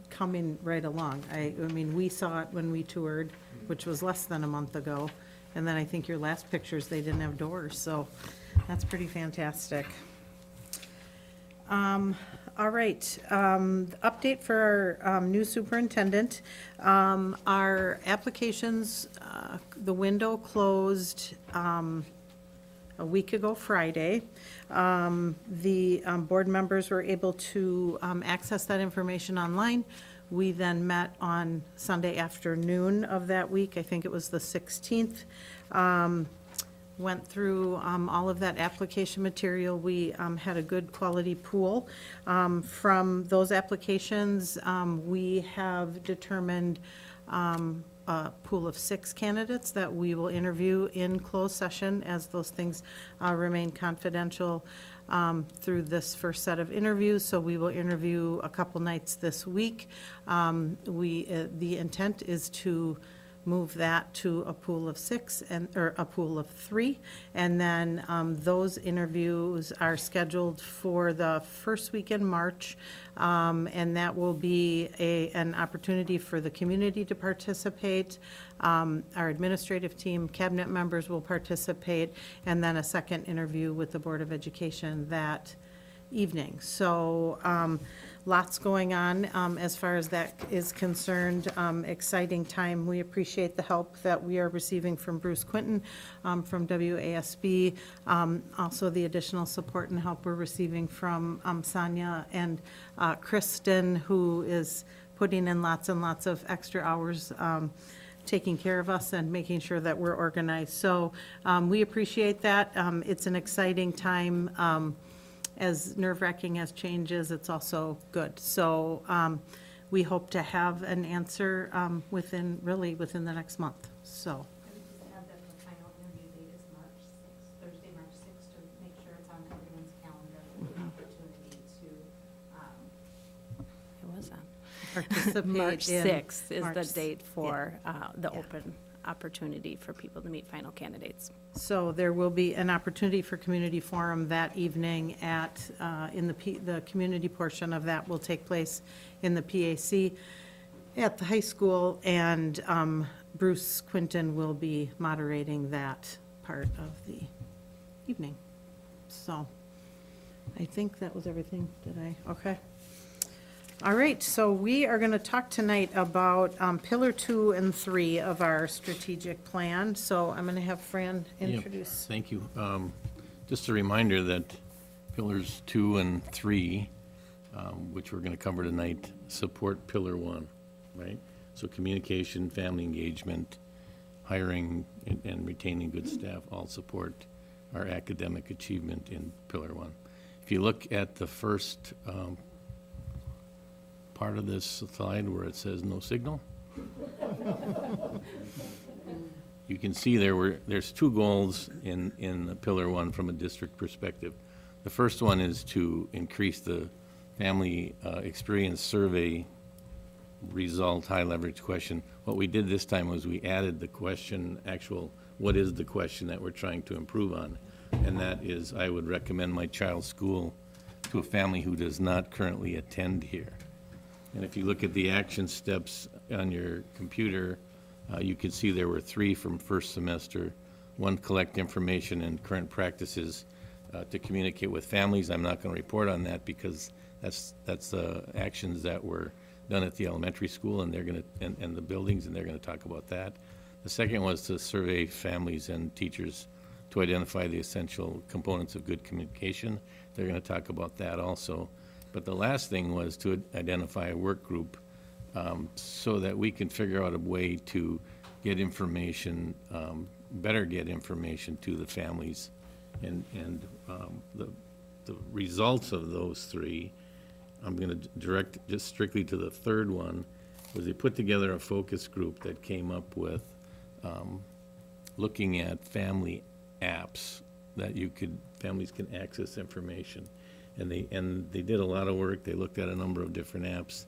coming right along. I mean, we saw it when we toured, which was less than a month ago. And then I think your last pictures, they didn't have doors, so that's pretty fantastic. All right, update for our new superintendent. Our applications, the window closed a week ago Friday. The board members were able to access that information online. We then met on Sunday afternoon of that week, I think it was the 16th. Went through all of that application material. We had a good quality pool. From those applications, we have determined a pool of 6 candidates that we will interview in closed session, as those things remain confidential through this first set of interviews. So we will interview a couple nights this week. The intent is to move that to a pool of 6 or a pool of 3. And then those interviews are scheduled for the first week in March. And that will be an opportunity for the community to participate. Our administrative team, cabinet members will participate, and then a second interview with the Board of Education that evening. So lots going on as far as that is concerned. Exciting time. We appreciate the help that we are receiving from Bruce Quinton from WASB. Also the additional support and help we're receiving from Sonia and Kristen, who is putting in lots and lots of extra hours taking care of us and making sure that we're organized. So we appreciate that. It's an exciting time. As nerve-wracking as change is, it's also good. So we hope to have an answer within the next month, so. Have that the final interview date is March 6th, Thursday, March 6th, to make sure it's on everyone's calendar with an opportunity to, It was on. Participate March in 6th is March the date for the Yeah. open opportunity for people to meet final candidates. So there will be an opportunity for community forum that evening at, in the community portion of that will take place in the PAC at the high school, and Bruce Quinton will be moderating that part of the evening. So I think that was everything. Did I? Okay. All right, so we are going to talk tonight about Pillar 2 and 3 of our strategic plan. So I'm going to have Fran Yep, introduce. Thank you. Just a reminder that Pillars 2 and 3, which we're going to cover tonight, support Pillar 1, right? So communication, family engagement, hiring, and retaining good staff all support our academic achievement in Pillar 1. If you look at the first part of this slide where it says no signal, you can see there's 2 goals in Pillar 1 from a district perspective. The first one is to increase the family experience survey result, high leverage question. What we did this time was we added the question, what is the question that we're trying to improve on? And that is, I would recommend my child's school to a family who does not currently attend here. And if you look at the action steps on your computer, you can see there were 3 from first semester. 1, collect information and current practices to communicate with families. I'm not going to report on that because that's actions that were done at the elementary school, and they're going to and the buildings, and they're going to talk about that. The second was to survey families and teachers to identify the essential components of good communication. They're going to talk about that also. But the last thing was to identify a work group so that we can figure out a way to get information, better get information to the families. And the results of those 3, I'm going to direct just strictly to the third one, was they put together a focus group that came up with looking at family apps that families can access information. And they did a lot of work. They looked at a number of different apps,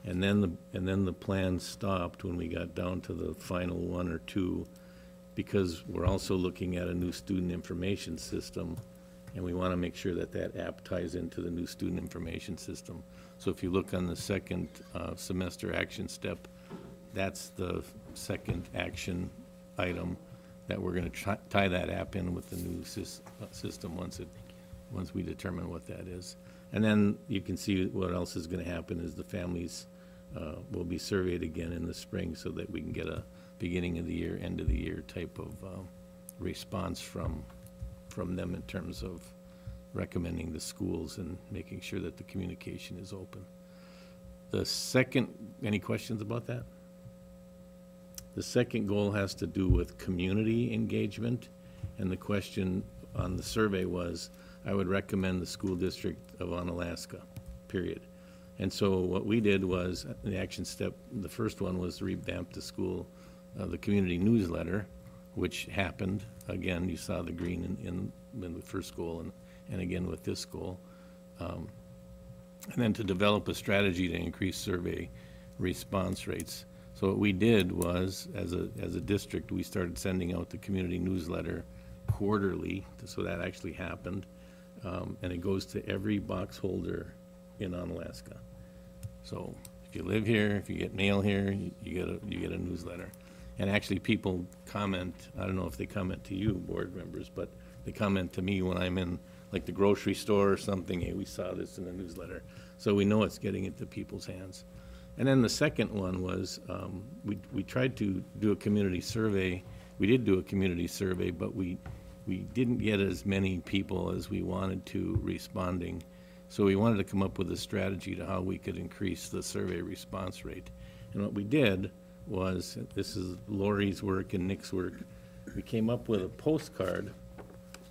and then the plan stopped when we got down to the final 1 or 2, because we're also looking at a new student information system, and we want to make sure that that app ties into the new student information system. So if you look on the second semester action step, that's the second action item that we're going to tie that app in with the new system once we determine what that is. And then you can see what else is going to happen is the families will be surveyed again in the spring so that we can get a beginning of the year, end of the year type of response from them in terms of recommending the schools and making sure that the communication is open. The second, any questions about that? The second goal has to do with community engagement, and the question on the survey was, I would recommend the school district of Onalaska, period. And so what we did was, the action step, the first one was to revamp the school, the community newsletter, which happened. Again, you saw the green in the first goal and again with this goal. And then to develop a strategy to increase survey response rates. So what we did was, as a district, we started sending out the community newsletter quarterly, so that actually happened. And it goes to every box holder in Onalaska. So if you live here, if you get mail here, you get a newsletter. And actually, people comment, I don't know if they comment to you, board members, but they comment to me when I'm in, like, the grocery store or something, hey, we saw this in the newsletter. So we know it's getting into people's hands. And then the second one was, we tried to do a community survey. We did do a community survey, but we didn't get as many people as we wanted to responding. So we wanted to come up with a strategy to how we could increase the survey response rate. And what we did was, this is Lori's work and Nick's work, we came up with a postcard,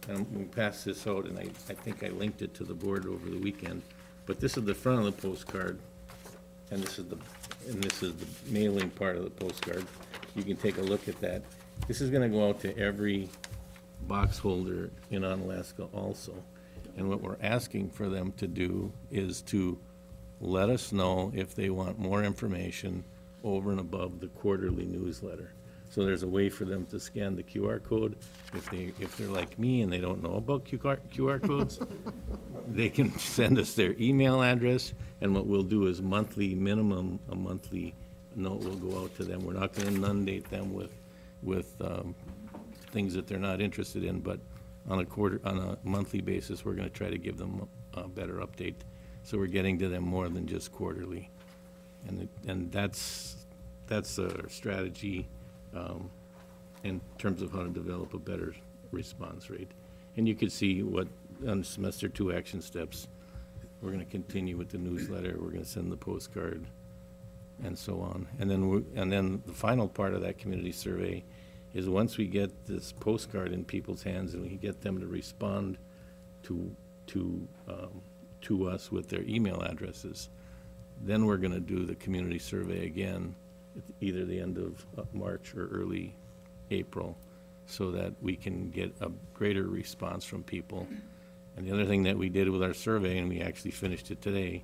and we passed this out, and I think I linked it to the board over the weekend. But this is the front of the postcard, and this is the mailing part of the postcard. You can take a look at that. This is gonna go out to every box holder in Onalaska also. And what we're asking for them to do is to let us know if they want more information over and above the quarterly newsletter. So there's a way for them to scan the QR code. If they're like me and they don't know about QR codes, they can send us their email address, and what we'll do is monthly minimum, a monthly note will go out to them. We're not gonna inundate them with things that they're not interested in, but on a monthly basis, we're gonna try to give them a better update. So we're getting to them more than just quarterly. And that's a strategy in terms of how to develop a better response rate. And you could see what, on semester 2 action steps, we're gonna continue with the newsletter, we're gonna send the postcard, and so on. And then the final part of that community survey is, once we get this postcard in people's hands and we get them to respond to us with their email addresses, then we're gonna do the community survey again, at either the end of March or early April, so that we can get a greater response from people. And the other thing that we did with our survey, and we actually finished it today,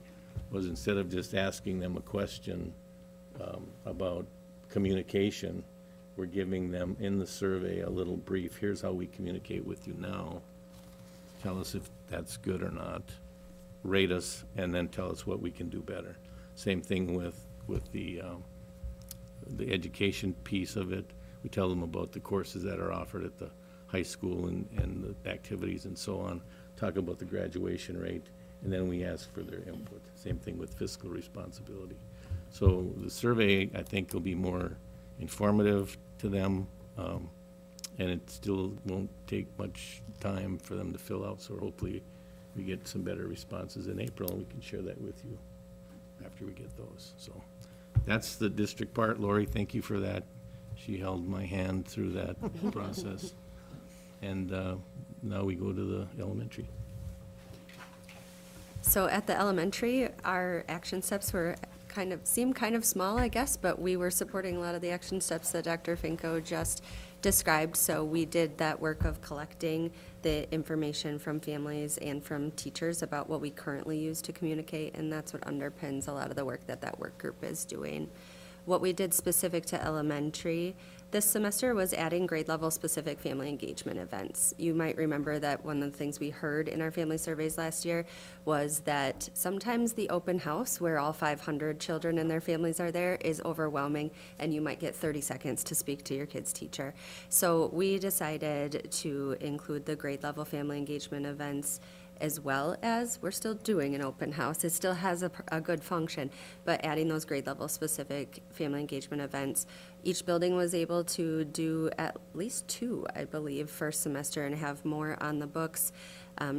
was, instead of just asking them a question about communication, we're giving them in the survey a little brief. Here's how we communicate with you now. Tell us if that's good or not. Rate us, and then tell us what we can do better. Same thing with the education piece of it. We tell them about the courses that are offered at the high school and the activities and so on. Talk about the graduation rate, and then we ask for their input. Same thing with fiscal responsibility. So the survey, I think, will be more informative to them, and it still won't take much time for them to fill out, so hopefully we get some better responses in April, and we can share that with you after we get those. So that's the district part. Lori, thank you for that. She held my hand through that process. And now we go to the elementary. So at the elementary, our action steps were seemed kind of small, I guess, but we were supporting a lot of the action steps that Dr. Finko just described. So we did that work of collecting the information from families and from teachers about what we currently use to communicate, and that's what underpins a lot of the work that work group is doing. What we did specific to elementary this semester was adding grade level specific family engagement events. You might remember that one of the things we heard in our family surveys last year was that sometimes the open house, where all 500 children and their families are there, is overwhelming, and you might get 30 seconds to speak to your kid's teacher. So we decided to include the grade level family engagement events, as well as, we're still doing an open house. It still has a good function, but adding those grade level specific family engagement events. Each building was able to do at least 2, I believe, first semester, and have more on the books.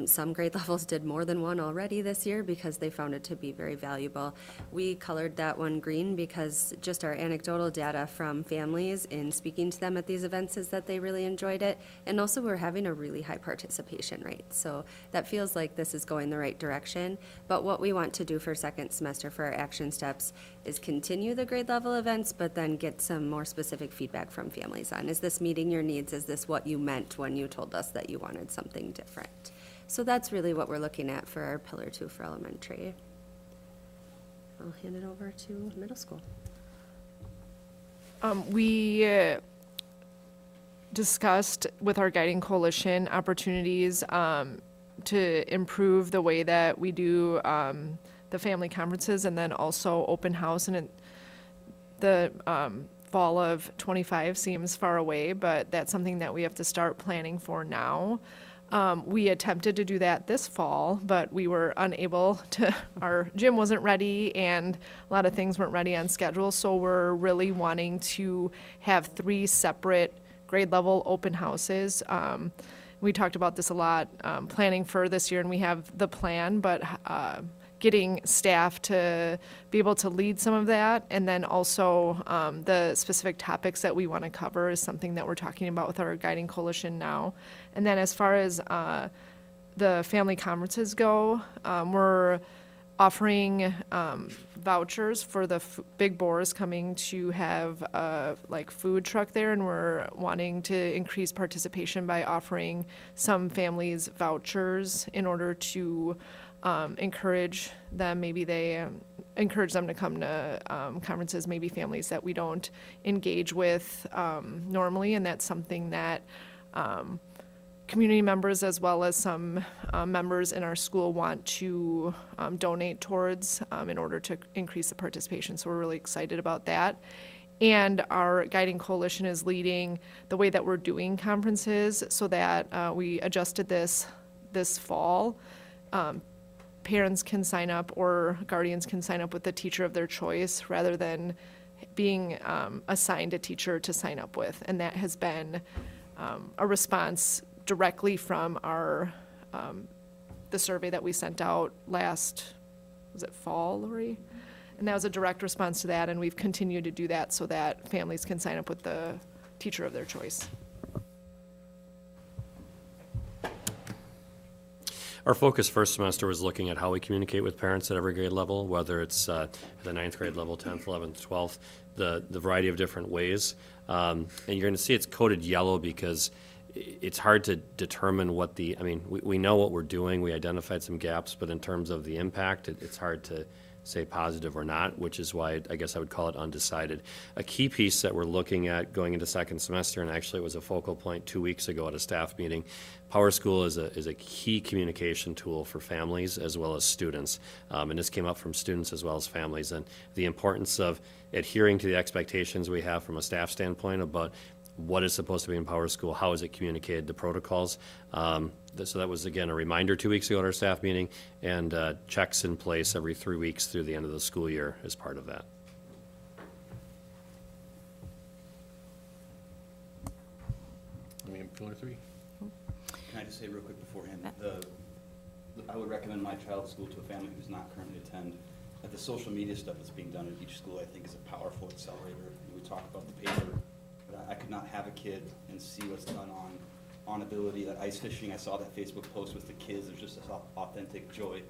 Some grade levels did more than 1 already this year because they found it to be very valuable. We colored that one green because just our anecdotal data from families in speaking to them at these events is that they really enjoyed it. And also we're having a really high participation rate. So that feels like this is going the right direction. But what we want to do for second semester for our action steps is continue the grade level events, but then get some more specific feedback from families on, is this meeting your needs? Is this what you meant when you told us that you wanted something different? So that's really what we're looking at for our Pillar 2 for elementary. I'll hand it over to middle school. We discussed with our guiding coalition opportunities to improve the way that we do the family conferences and then also open house. And the fall of 25 seems far away, but that's something that we have to start planning for now. We attempted to do that this fall, but we were unable to, our gym wasn't ready and a lot of things weren't ready on schedule. So we're really wanting to have 3 separate grade level open houses. We talked about this a lot, planning for this year, and we have the plan, but getting staff to be able to lead some of that, and then also the specific topics that we want to cover is something that we're talking about with our guiding coalition now. And then as far as the family conferences go, we're offering vouchers for the Big Boars coming to have a food truck there, and we're wanting to increase participation by offering some families vouchers in order to encourage them. Maybe they encourage them to come to conferences, maybe families that we don't engage with normally, and that's something that community members as well as some members in our school want to donate towards in order to increase the participation. So we're really excited about that. And our guiding coalition is leading the way that we're doing conferences so that we adjusted this fall. Parents can sign up or guardians can sign up with the teacher of their choice rather than being assigned a teacher to sign up with. And that has been a response directly from our the survey that we sent out last, was it fall, Lori? And that was a direct response to that, and we've continued to do that so that families can sign up with the teacher of their choice. Our focus first semester was looking at how we communicate with parents at every grade level, whether it's at the 9th grade level, 10th, 11th, 12th, the variety of different ways. And you're going to see it's coded yellow because it's hard to determine what we know what we're doing. We identified some gaps, but in terms of the impact, it's hard to say positive or not, which is why I guess I would call it undecided. A key piece that we're looking at going into second semester, and actually it was a focal point 2 weeks ago at a staff meeting, Power School is a key communication tool for families as well as students. And this came up from students as well as families, and the importance of adhering to the expectations we have from a staff standpoint about what is supposed to be in Power School, how is it communicated, the protocols. So that was, again, a reminder 2 weeks ago at our staff meeting, and checks in place every 3 weeks through the end of the school year as part of that. Pillar 3? Can I just say real quick beforehand, I would recommend my child's school to a family who does not currently attend. That the social media stuff that's being done at each school, I think, is a powerful accelerator. We talk about the paper, but I could not have a kid and see what's done on ability. That ice fishing, I saw that Facebook post with the kids. There's just this authentic joy.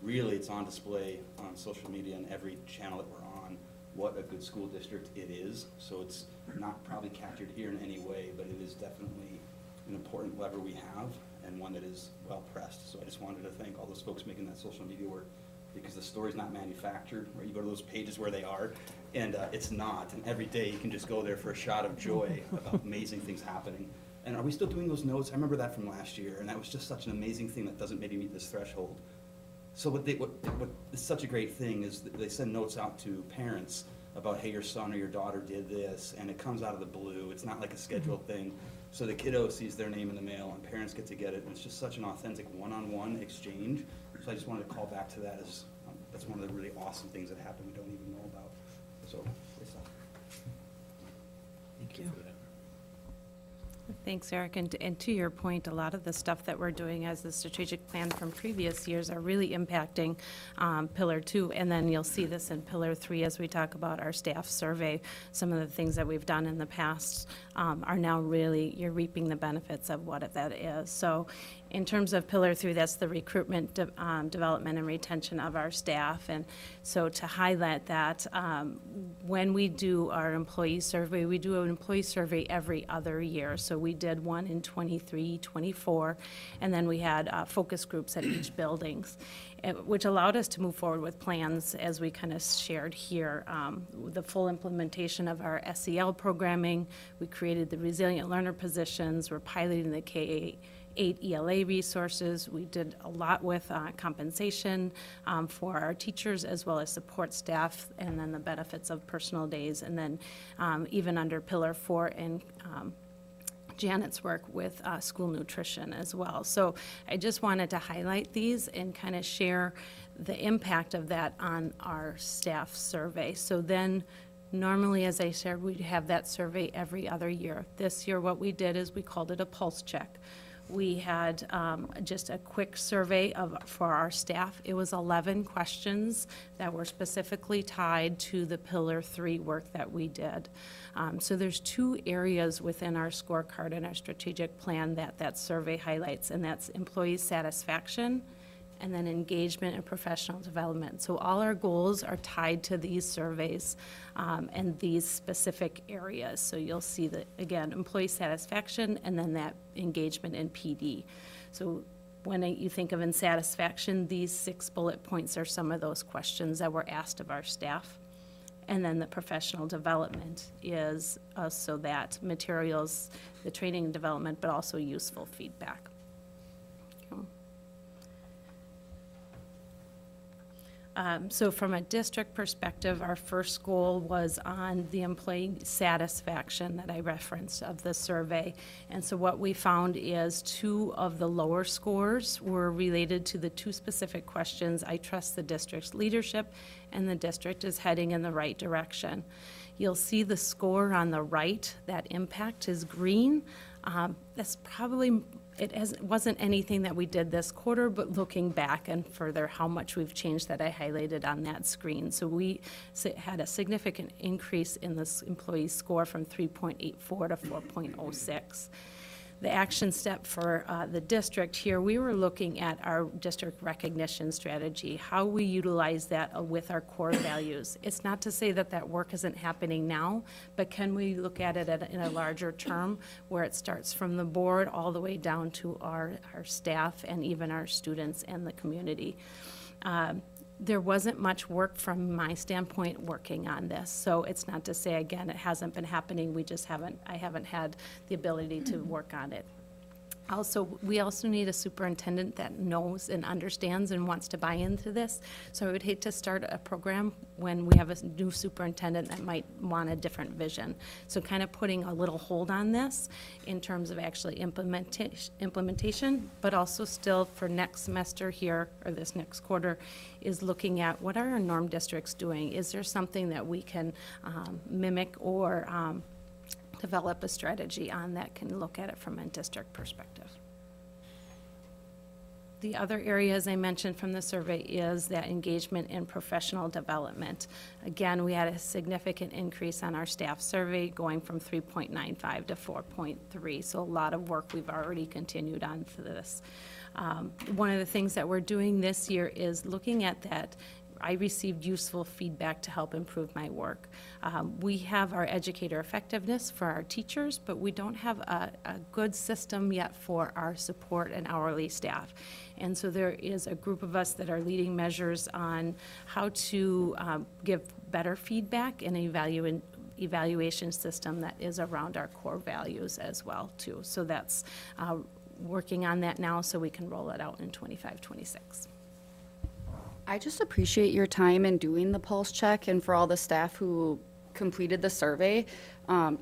Really, it's on display on social media and every channel that we're on, what a good school district it is. So it's not probably captured here in any way, but it is definitely an important lever we have and one that is well pressed. So I just wanted to thank all those folks making that social media work, because the story's not manufactured, right? You go to those pages where they are, and it's not. And every day you can just go there for a shot of joy about amazing things happening. And are we still doing those notes? I remember that from last year, and that was just such an amazing thing that doesn't maybe meet this threshold. So what is such a great thing is that they send notes out to parents about, hey, your son or your daughter did this, and it comes out of the blue. It's not like a scheduled thing. So the kiddo sees their name in the mail, and parents get to get it, and it's just such an authentic one-on-one exchange. So I just wanted to call back to that as that's one of the really awesome things that happen we don't even know about. So great stuff. Thank you. Thanks, Eric. And to your point, a lot of the stuff that we're doing as the strategic plan from previous years are really impacting Pillar 2. And then you'll see this in Pillar 3 as we talk about our staff survey. Some of the things that we've done in the past are now really, you're reaping the benefits of what that is. So In terms of Pillar 3, that's the recruitment, development, and retention of our staff. And so to highlight that, when we do our employee survey, we do an employee survey every other year. So we did one in 23, 24, and then we had focus groups at each buildings, which allowed us to move forward with plans, as we kind of shared here. The full implementation of our SEL programming, we created the resilient learner positions, we're piloting the K-8 ELA resources. We did a lot with compensation for our teachers as well as support staff, and then the benefits of personal days, and then even under Pillar 4 and Janet's work with school nutrition as well. So I just wanted to highlight these and kind of share the impact of that on our staff survey. So then normally, as I shared, we'd have that survey every other year. This year what we did is we called it a pulse check. We had just a quick survey for our staff. It was 11 questions that were specifically tied to the Pillar 3 work that we did. So there's 2 areas within our scorecard and our strategic plan that survey highlights, and that's employee satisfaction and then engagement and professional development. So all our goals are tied to these surveys and these specific areas. So you'll see that, again, employee satisfaction and then that engagement in PD. So when you think of in satisfaction, these 6 bullet points are some of those questions that were asked of our staff. And then the professional development is so that materials, the training and development, but also useful feedback. So from a district perspective, our first goal was on the employee satisfaction that I referenced of the survey. And so what we found is 2 of the lower scores were related to the 2 specific questions: I trust the district's leadership, and the district is heading in the right direction. You'll see the score on the right, that impact is green. That's probably, wasn't anything that we did this quarter, but looking back and further how much we've changed that I highlighted on that screen. So we had a significant increase in this employee score from 3.84 to 4.06. The action step for the district here, we were looking at our district recognition strategy, how we utilize that with our core values. It's not to say that that work isn't happening now, but can we look at it in a larger term where it starts from the board all the way down to our staff and even our students and the community. There wasn't much work from my standpoint working on this, so it's not to say, again, it hasn't been happening, I haven't had the ability to work on it. We also need a superintendent that knows and understands and wants to buy into this. So I would hate to start a program when we have a new superintendent that might want a different vision. So kind of putting a little hold on this in terms of actually implementation, but also still for next semester here, or this next quarter, is looking at what are our norm districts doing? Is there something that we can mimic or develop a strategy on that can look at it from a district perspective? The other areas I mentioned from the survey is that engagement in professional development. Again, we had a significant increase on our staff survey going from 3.95 to 4.3, so a lot of work we've already continued on for this. One of the things that we're doing this year is looking at that. I received useful feedback to help improve my work. We have our educator effectiveness for our teachers, but we don't have a good system yet for our support and hourly staff. And so there is a group of us that are leading measures on how to give better feedback and evaluation system that is around our core values as well, too. So that's working on that now so we can roll it out in 25-26. I just appreciate your time in doing the pulse check and for all the staff who completed the survey.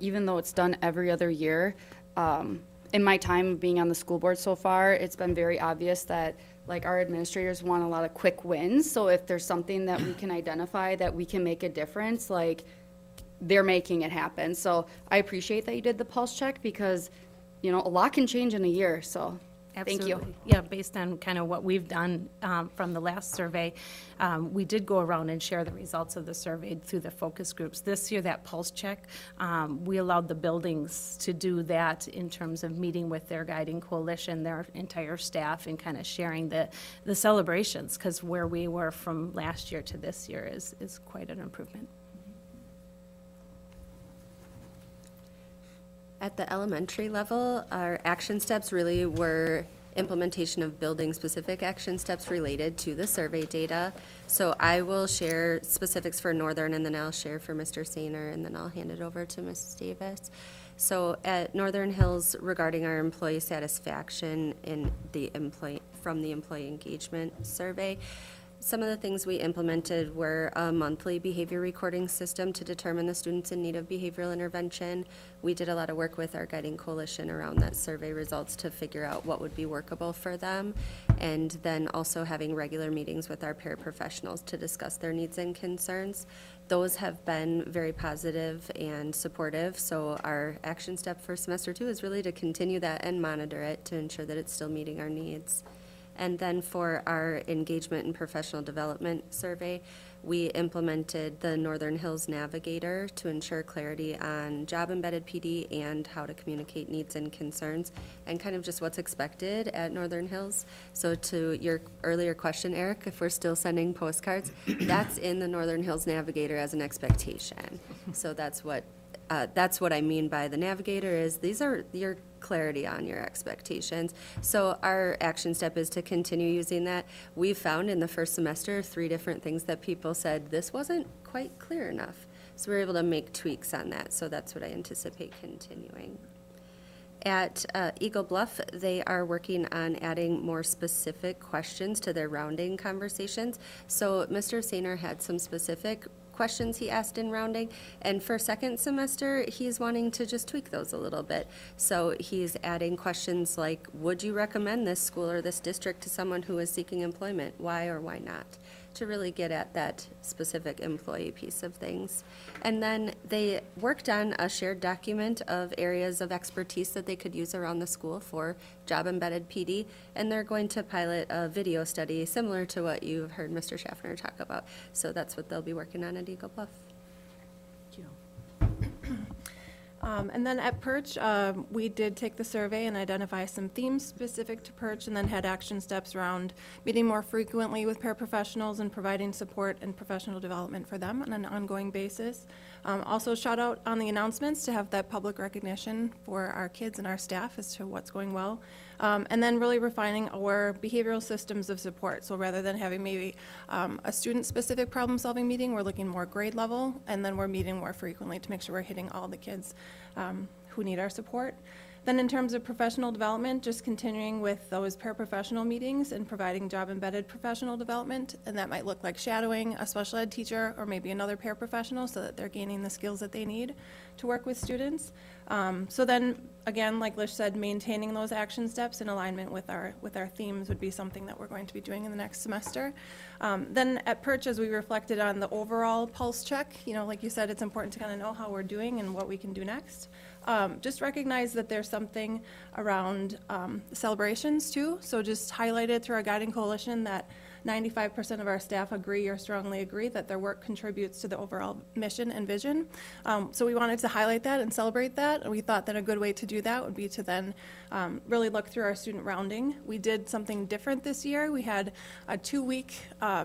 Even though it's done every other year, in my time being on the school board so far, it's been very obvious that like our administrators want a lot of quick wins. So if there's something that we can identify that we can make a difference, like they're making it happen. So I appreciate that you did the pulse check because, you know, a lot can change in a year. So Absolutely. you. Yeah, based on kind of what we've done from the last survey, we did go around and share the results of the survey through the focus groups. This year, that pulse check, we allowed the buildings to do that in terms of meeting with their guiding coalition, their entire staff, and kind of sharing the celebrations, because where we were from last year to this year is quite an improvement. At the elementary level, our action steps really were implementation of building-specific action steps related to the survey data. So I will share specifics for Northern, and then I'll share for Mr. Sainer, and then I'll hand it over to Mrs. Davis. So at Northern Hills, regarding our employee satisfaction in from the employee engagement survey, some of the things we implemented were a monthly behavior recording system to determine the students in need of behavioral intervention. We did a lot of work with our guiding coalition around that survey results to figure out what would be workable for them. And then also having regular meetings with our paraprofessionals to discuss their needs and concerns. Those have been very positive and supportive. So our action step for semester 2 is really to continue that and monitor it to ensure that it's still meeting our needs. And then for our engagement and professional development survey, we implemented the Northern Hills Navigator to ensure clarity on job-embedded PD and how to communicate needs and concerns, and kind of just what's expected at Northern Hills. So to your earlier question, Eric, if we're still sending postcards, that's in the Northern Hills Navigator as an expectation. So that's what I mean by the Navigator is these are your clarity on your expectations. So our action step is to continue using that. We found in the first semester 3 different things that people said this wasn't quite clear enough. So we were able to make tweaks on that. So that's what I anticipate continuing. At Eagle Bluff, they are working on adding more specific questions to their rounding conversations. So Mr. Sainer had some specific questions he asked in rounding, and for second semester he's wanting to just tweak those a little bit. So he's adding questions like, would you recommend this school or this district to someone who is seeking employment? Why or why not? To really get at that specific employee piece of things. And then they worked on a shared document of areas of expertise that they could use around the school for job-embedded PD, and they're going to pilot a video study similar to what you've heard Mr. Schaffner talk about. So that's what they'll be working on at Eagle Bluff. And then at Perch, we did take the survey and identify some themes specific to Perch, and then had action steps around meeting more frequently with paraprofessionals and providing support and professional development for them on an ongoing basis. Also shout out on the announcements to have that public recognition for our kids and our staff as to what's going well. And then really refining our behavioral systems of support. So rather than having maybe a student-specific problem-solving meeting, we're looking more grade level, and then we're meeting more frequently to make sure we're hitting all the kids who need our support. Then in terms of professional development, just continuing with those paraprofessional meetings and providing job-embedded professional development, and that might look like shadowing a special ed teacher or maybe another paraprofessional so that they're gaining the skills that they need to work with students. So then, again, like Lish said, maintaining those action steps in alignment with our themes would be something that we're going to be doing in the next semester. Then at Perch, as we reflected on the overall pulse check, like you said, it's important to kind of know how we're doing and what we can do next. Just recognize that there's something around celebrations too. So just highlighted through our guiding coalition that 95% of our staff agree or strongly agree that their work contributes to the overall mission and vision. So we wanted to highlight that and celebrate that. And we thought that a good way to do that would be to then really look through our student rounding. We did something different this year. We had a 2-week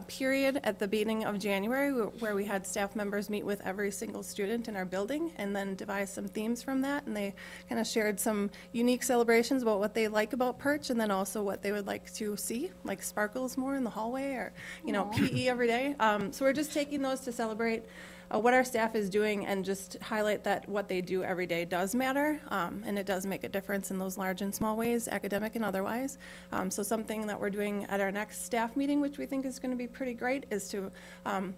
period at the beginning of January where we had staff members meet with every single student in our building and then devise some themes from that. And they kind of shared some unique celebrations about what they like about Perch and then also what they would like to see, like sparkles more in the hallway or, PE every day. So we're just taking those to celebrate what our staff is doing and just highlight that what they do every day does matter, and it does make a difference in those large and small ways, academic and otherwise. So something that we're doing at our next staff meeting, which we think is going to be pretty great, is to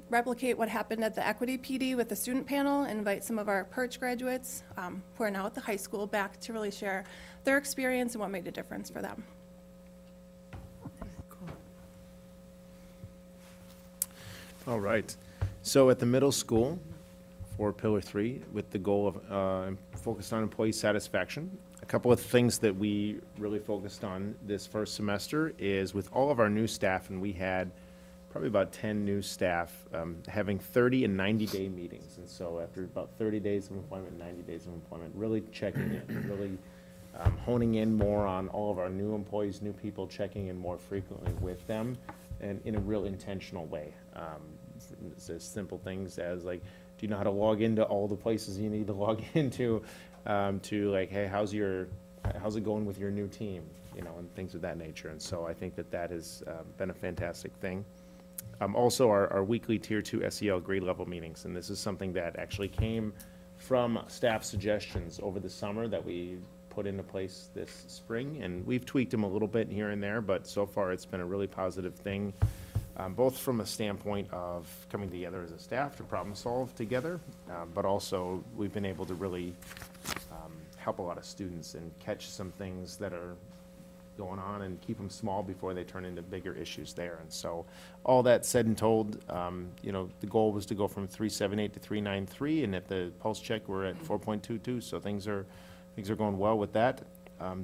replicate what happened at the equity PD with the student panel and invite some of our Perch graduates who are now at the high school back to really share their experience and what made a difference for them. All right. So at the middle school, for Pillar 3, with the goal of focused on employee satisfaction, A couple of things that we really focused on this first semester is with all of our new staff, and we had probably about 10 new staff, having 30 and 90-day meetings. And so after about 30 days of employment, 90 days of employment, really checking in, really honing in more on all of our new employees, new people, checking in more frequently with them, and in a real intentional way. It's as simple things as like, do you know how to log into all the places you need to log into, to like, hey, how's it going with your new team, you know, and things of that nature. And so I think that has been a fantastic thing. Also, our weekly Tier 2 SEL grade level meetings, and this is something that actually came from staff suggestions over the summer that we put into place this spring, and we've tweaked them a little bit here and there, but so far it's been a really positive thing, both from a standpoint of coming together as a staff to problem solve together, but also we've been able to really help a lot of students and catch some things that are going on and keep them small before they turn into bigger issues there. And so all that said and told, you know, the goal was to go from 3.78 to 3.93, and at the pulse check we're at 4.22, so things are going well with that.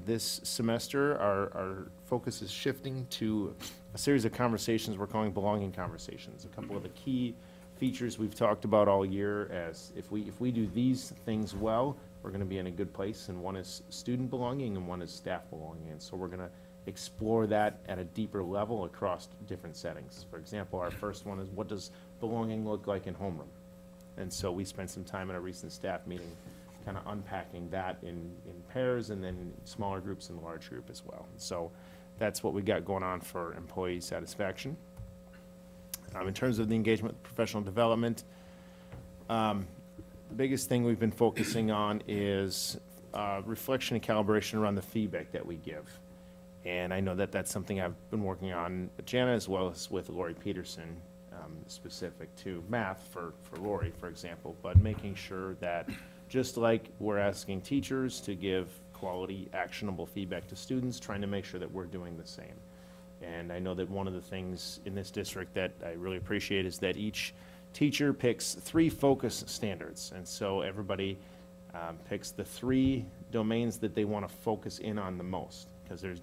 This semester our focus is shifting to a series of conversations we're calling belonging conversations. A couple of the key features we've talked about all year as if we do these things well, we're going to be in a good place, and one is student belonging and one is staff belonging. And so we're going to explore that at a deeper level across different settings. For example, our first one is, what does belonging look like in homeroom? And so we spent some time in a recent staff meeting kind of unpacking that in pairs, and then smaller groups and large group as well. So that's what we got going on for employee satisfaction. In terms of the engagement with professional development, the biggest thing we've been focusing on is reflection and calibration around the feedback that we give. And I know that that's something I've been working on with Jana as well as with Lori Peterson, specific to math for Lori, for example, but making sure that just like we're asking teachers to give quality, actionable feedback to students, trying to make sure that we're doing the same. And I know that one of the things in this district that I really appreciate is that each teacher picks 3 focus standards. And so everybody picks the 3 domains that they want to focus in on the most. Because there's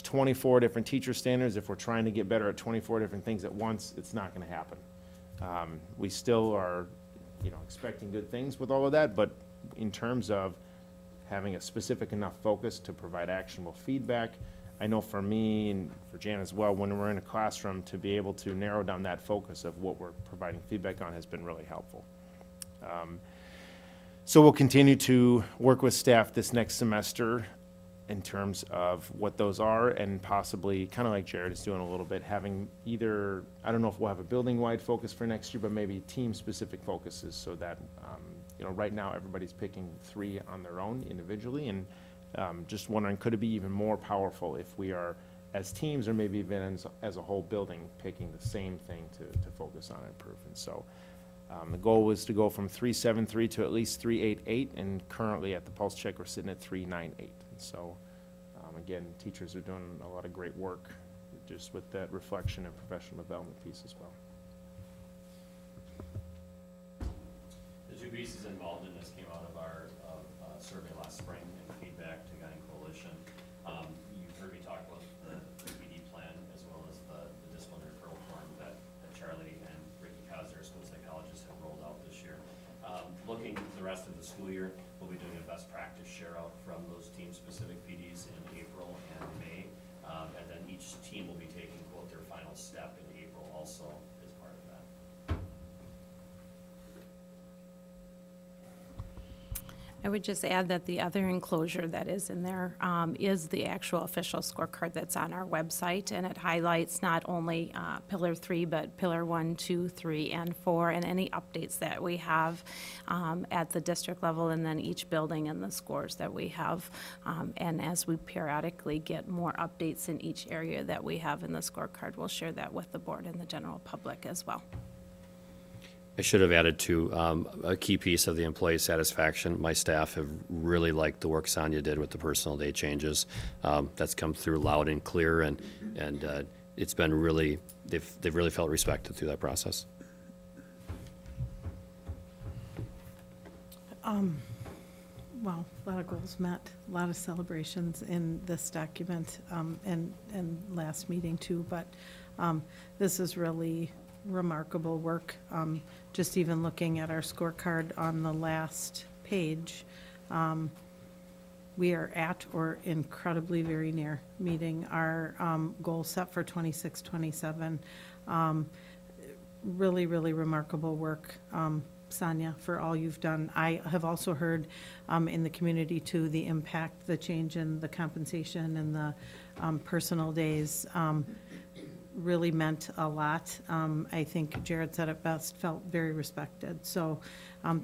24 different teacher standards. If we're trying to get better at 24 different things at once, it's not going to happen. We still are, you know, expecting good things with all of that, but in terms of having a specific enough focus to provide actionable feedback, I know for me and for Jan as well, when we're in a classroom, to be able to narrow down that focus of what we're providing feedback on has been really helpful. So we'll continue to work with staff this next semester in terms of what those are, and possibly, kind of like Jared is doing a little bit, having either, I don't know if we'll have a building-wide focus for next year, but maybe team-specific focuses, so that, you know, right now everybody's picking 3 on their own individually, and just wondering, could it be even more powerful if we are, as teams or maybe even as a whole building, picking the same thing to focus on and improve. And so the goal was to go from 3.73 to at least 3.88, and currently at the pulse check we're sitting at 3.98. And so again, teachers are doing a lot of great work just with that reflection and professional development piece as well. The 2 pieces involved in this came out of our survey last spring and feedback to Guiding Coalition. You've heard me talk about the PD plan as well as the disciplinary referral form that Charlie and Ricky Kaz, our school psychologists, have rolled out this year. Looking the rest of the school year, we'll be doing a best practice share out from those team-specific PDs in April and May, and then each team will be taking, quote, their final step in April also as part of that. I would just add that the other enclosure that is in there is the actual official scorecard that's on our website, and it highlights not only Pillar 3, but Pillar 1, 2, 3, and 4, and any updates that we have at the district level, and then each building and the scores that we have. And as we periodically get more updates in each area that we have in the scorecard, we'll share that with the board and the general public as well. I should have added to a key piece of the employee satisfaction. My staff have really liked the work Sonia did with the personal day changes. That's come through loud and clear, and it's been really, they've really felt respected through that process. Well, a lot of goals met, a lot of celebrations in this document, and last meeting too, but this is really remarkable work. Just even looking at our scorecard on the last page, we are at or incredibly very near meeting our goal set for 26-27. Really, really remarkable work, Sonia, for all you've done. I have also heard in the community too, the impact, the change in the compensation and the personal days really meant a lot. I think Jared said it best, felt very respected. So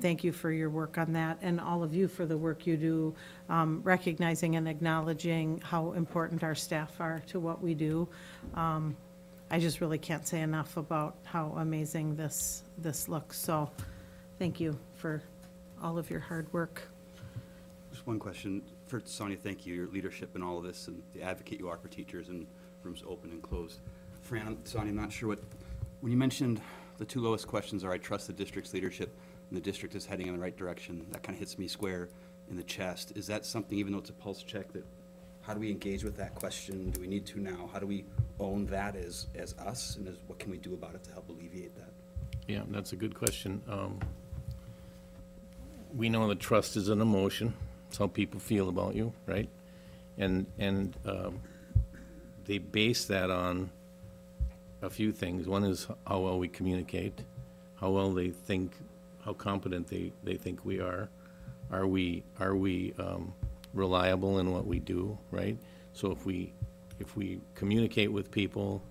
thank you for your work on that, and all of you for the work you do, recognizing and acknowledging how important our staff are to what we do. I just really can't say enough about how amazing this looks. So thank you for all of your hard work. Just one question. First, Sonia, thank you, your leadership in all of this and the advocate you are for teachers and rooms open and closed. Fran, Sonia, I'm not sure when you mentioned the two lowest questions are, I trust the district's leadership and the district is heading in the right direction, that kind of hits me square in the chest. Is that something, even though it's a pulse check, that how do we engage with that question? Do we need to now? How do we own that as us, and what can we do about it to help alleviate that? Yeah, that's a good question. We know that trust is an emotion. It's how people feel about you, right? And they base that on a few things. One is how well we communicate, how well they think, how competent they think we are. Are we reliable in what we do, right? So if we communicate with people,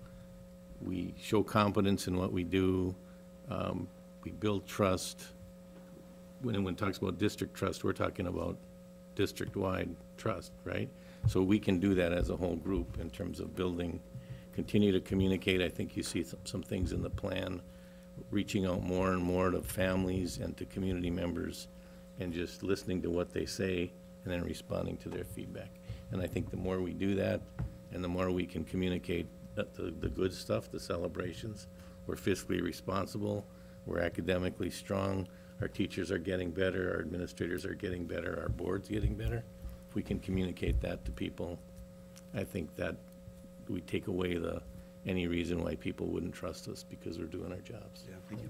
we show competence in what we do, we build trust. When it talks about district trust, we're talking about district-wide trust, right? So we can do that as a whole group in terms of building, continue to communicate. I think you see some things in the plan, reaching out more and more to families and to community members and just listening to what they say and then responding to their feedback. And I think the more we do that and the more we can communicate the good stuff, the celebrations, we're fiscally responsible, we're academically strong, our teachers are getting better, our administrators are getting better, our board's getting better. If we can communicate that to people, I think that we take away any reason why people wouldn't trust us because we're doing our jobs. Yeah, thank you.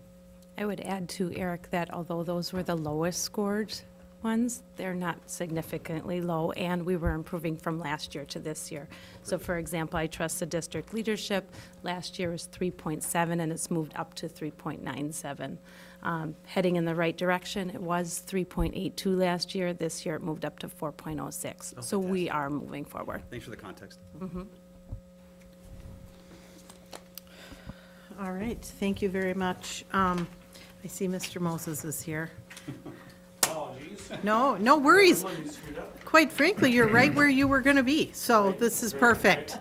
I would add to Eric that although those were the lowest scored ones, they're not significantly low, and we were improving from last year to this year. So for example, I trust the district leadership. Last year was 3.7, and it's moved up to 3.97. Heading in the right direction. It was 3.82 last year. This year it moved up to 4.06. So we are moving forward. Thanks for the context. All right, thank you very much. I see Mr. Moses is here. No worries. Quite frankly, you're right where you were going to be, so this is perfect.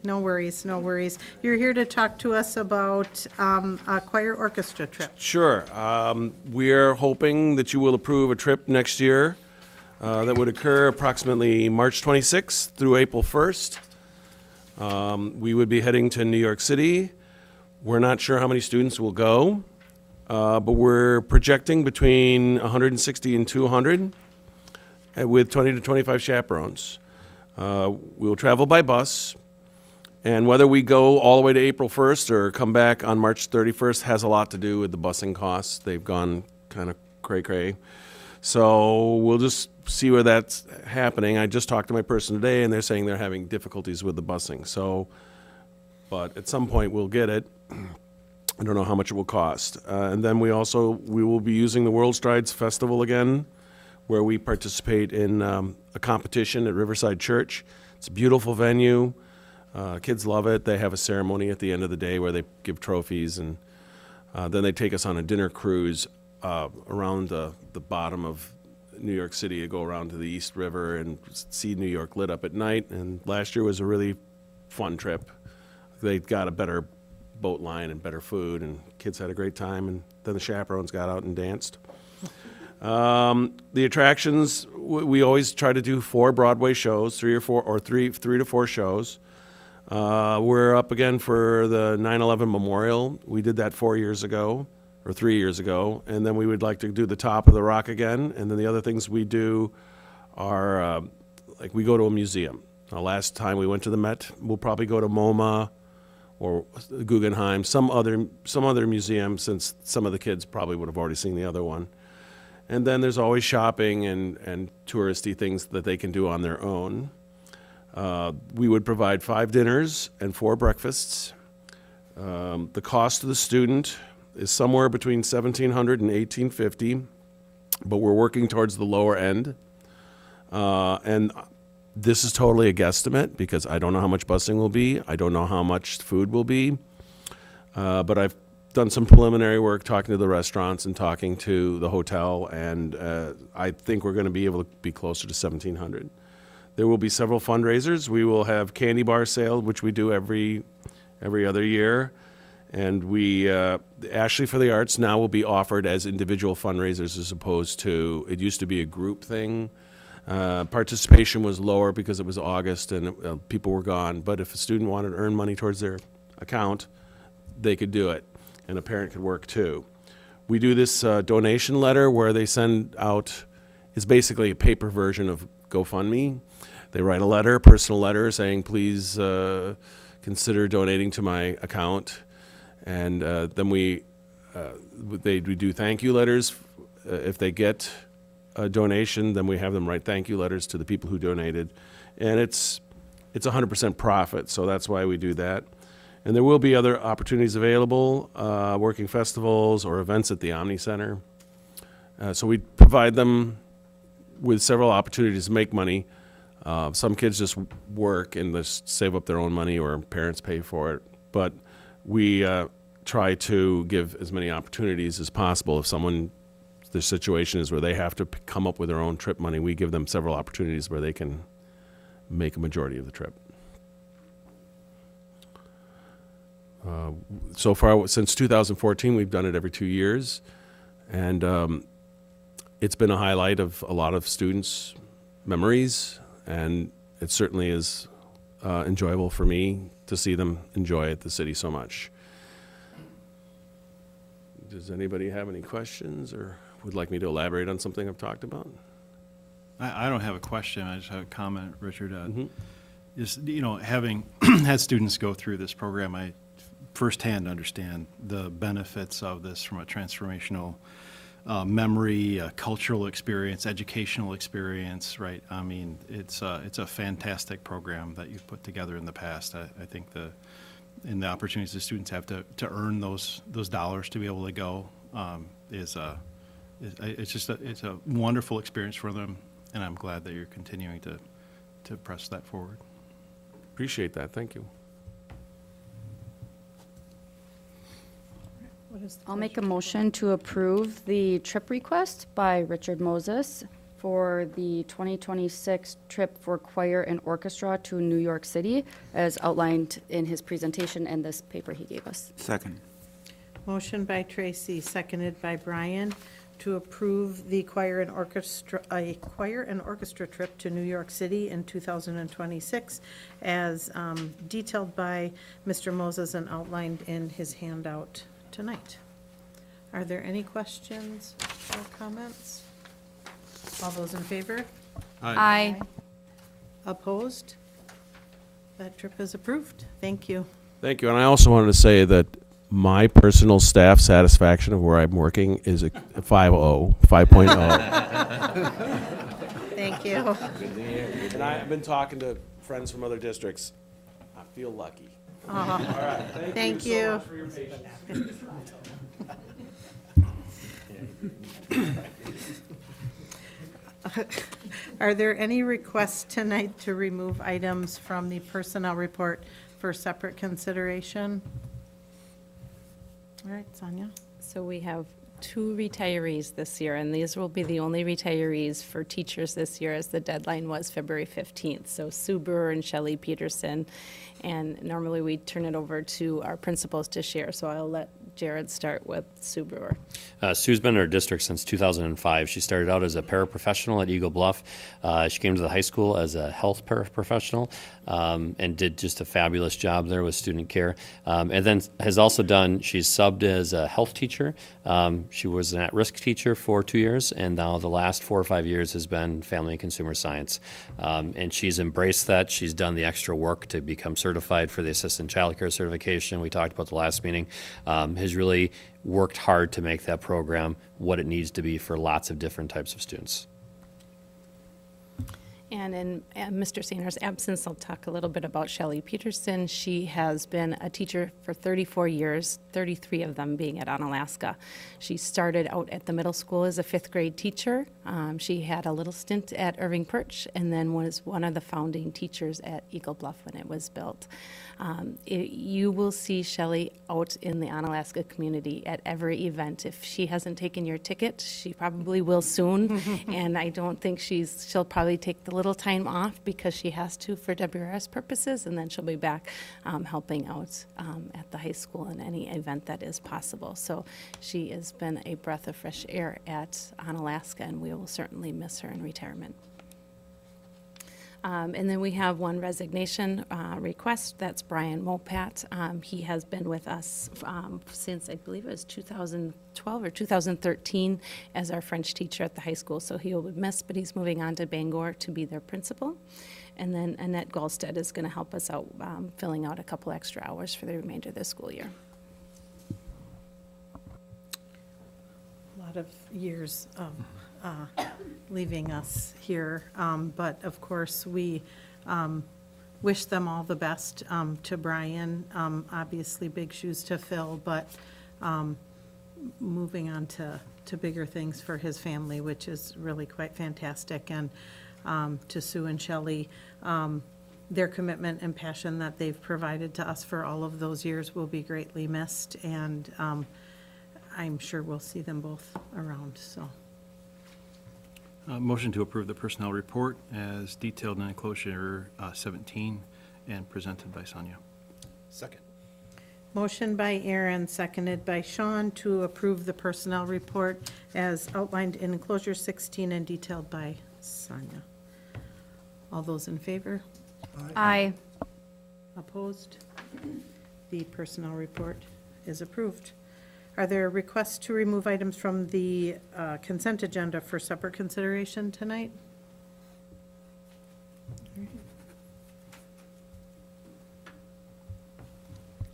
No worries, no worries. You're here to talk to us about a choir orchestra trip. Sure. We're hoping that you will approve a trip next year that would occur approximately March 26th through April 1st. We would be heading to New York City. We're not sure how many students will go, but we're projecting between 160 and 200 with 20 to 25 chaperones. We'll travel by bus, and whether we go all the way to April 1st or come back on March 31st has a lot to do with the busing costs. They've gone kind of cray-cray. So we'll just see where that's happening. I just talked to my person today, and they're saying they're having difficulties with the busing. So, but at some point we'll get it. I don't know how much it will cost. And then we will be using the World Strides Festival again, where we participate in a competition at Riverside Church. It's a beautiful venue. Kids love it. They have a ceremony at the end of the day where they give trophies, and then they take us on a dinner cruise around the bottom of New York City to go around to the East River and see New York lit up at night. And last year was a really fun trip. They got a better boat line and better food, and kids had a great time, and then the chaperones got out and danced. The attractions, we always try to do 4 Broadway shows, 3 to 4 shows. We're up again for the 9/11 Memorial. We did that 4 years ago. or 3 years ago, and then we would like to do the top of the rock again. And then the other things we do are, like we go to a museum. Last time we went to the Met, we'll probably go to MoMA or Guggenheim, some other museum, since some of the kids probably would have already seen the other one. And then there's always shopping and touristy things that they can do on their own. We would provide 5 dinners and 4 breakfasts. The cost to the student is somewhere between $1,700 and $1,850, but we're working towards the lower end. And this is totally a guesstimate because I don't know how much busing will be. I don't know how much food will be. But I've done some preliminary work talking to the restaurants and talking to the hotel, and I think we're going to be able to be closer to $1,700. There will be several fundraisers. We will have candy bar sale, which we do every other year. And we, Ashley for the Arts now will be offered as individual fundraisers as opposed to, it used to be a group thing. Participation was lower because it was August and people were gone. But if a student wanted to earn money towards their account, they could do it. And a parent could work too. We do this donation letter where they send out, it's basically a paper version of GoFundMe. They write a letter, personal letter, saying, please consider donating to my account. And then we do thank you letters. If they get a donation, then we have them write thank you letters to the people who donated. And it's 100% profit, so that's why we do that. And there will be other opportunities available, working festivals or events at the Omni Center. So we provide them with several opportunities to make money. Some kids just work and just save up their own money or parents pay for it. But we try to give as many opportunities as possible. If their situation is where they have to come up with their own trip money, we give them several opportunities where they can make a majority of the trip. So far, since 2014, we've done it every 2 years, and it's been a highlight of a lot of students' memories, and it certainly is enjoyable for me to see them enjoy it, the city, so much. Does anybody have any questions or would like me to elaborate on something I've talked about? I don't have a question, I just have a comment, Richard. Just, having had students go through this program, I firsthand understand the benefits of this from a transformational memory, cultural experience, educational experience, right? I mean, it's a fantastic program that you've put together in the past. I think the opportunities the students have to earn those dollars to be able to go it's a wonderful experience for them, and I'm glad that you're continuing to press that forward. Appreciate that. Thank you. I'll make a motion to approve the trip request by Richard Moses for the 2026 trip for choir and orchestra to New York City, as outlined in his presentation and this paper he gave us. Second. Motion by Tracy, seconded by Brian, to approve the choir and orchestra trip to New York City in 2026, as detailed by Mr. Moses and outlined in his handout tonight. Are there any questions or comments? All those in favor? Aye. Opposed? That trip is approved. Thank you. Thank you. And I also wanted to say that my personal staff satisfaction of where I'm working is a 5.0. Thank you. And I've been talking to friends from other districts. I feel lucky. All right. Thank you. you. So much for your patience. Are there any requests tonight to remove items from the personnel report for separate consideration? All right, Sonia. So we have 2 retirees this year, and these will be the only retirees for teachers this year, as the deadline was February 15th. So Sue Brewer and Shelley Peterson, and normally we turn it over to our principals to share. So I'll let Jared start with Sue Brewer? Sue's been in our district since 2005. She started out as a paraprofessional at Eagle Bluff. She came to the high school as a health paraprofessional and did just a fabulous job there with student care. And then has also she's subbed as a health teacher. She was an at-risk teacher for 2 years, and now the last 4 or 5 years has been family and consumer science. And she's embraced that. She's done the extra work to become certified for the assistant childcare certification we talked about the last meeting. Has really worked hard to make that program what it needs to be for lots of different types of students. And in Mr. Sanner's absence, I'll talk a little bit about Shelley Peterson. She has been a teacher for 34 years, 33 of them being at Onalaska. She started out at the middle school as a 5th grade teacher. She had a little stint at Irving Perch and then was one of the founding teachers at Eagle Bluff when it was built. You will see Shelley out in the Onalaska community at every event. If she hasn't taken your ticket, she probably will soon. And I don't think she'll probably take the little time off because she has to for WRS purposes, and then she'll be back helping out at the high school in any event that is possible. So she has been a breath of fresh air at Onalaska, and we will certainly miss her in retirement. And then we have one resignation request. That's Brian Mopat. He has been with us since, I believe it was 2012 or 2013 as our French teacher at the high school. So he will be missed, but he's moving on to Bangor to be their principal. And then Annette Gallstead is going to help us out filling out a couple extra hours for the remainder of the school year. A lot of years leaving us here, but of course, we wish them all the best. To Brian, obviously big shoes to fill, but moving on to bigger things for his family, which is really quite fantastic. And to Sue and Shelley, their commitment and passion that they've provided to us for all of those years will be greatly missed, and I'm sure we'll see them both around, so. Motion to approve the personnel report as detailed in enclosure 17 and presented by Sonia. Second. Motion by Aaron, seconded by Sean to approve the personnel report as outlined in enclosure 16 and detailed by Sonia. All those in favor? Aye. Opposed? The personnel report is approved. Are there requests to remove items from the consent agenda for separate consideration tonight?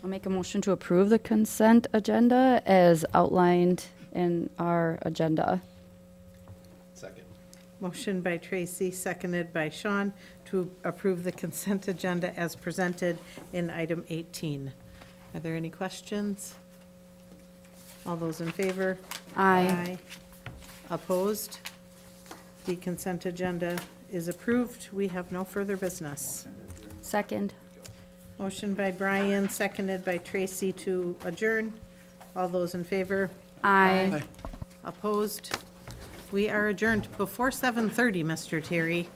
I'll make a motion to approve the consent agenda as outlined in our agenda. Second. Motion by Tracy, seconded by Sean to approve the consent agenda as presented in item 18. Are there any questions? All those in favor? Aye. Opposed? The consent agenda is approved. We have no further business. Second. Motion by Brian, seconded by Tracy to adjourn. All those in favor? Aye. Opposed? We are adjourned before 7:30, Mr. Terry.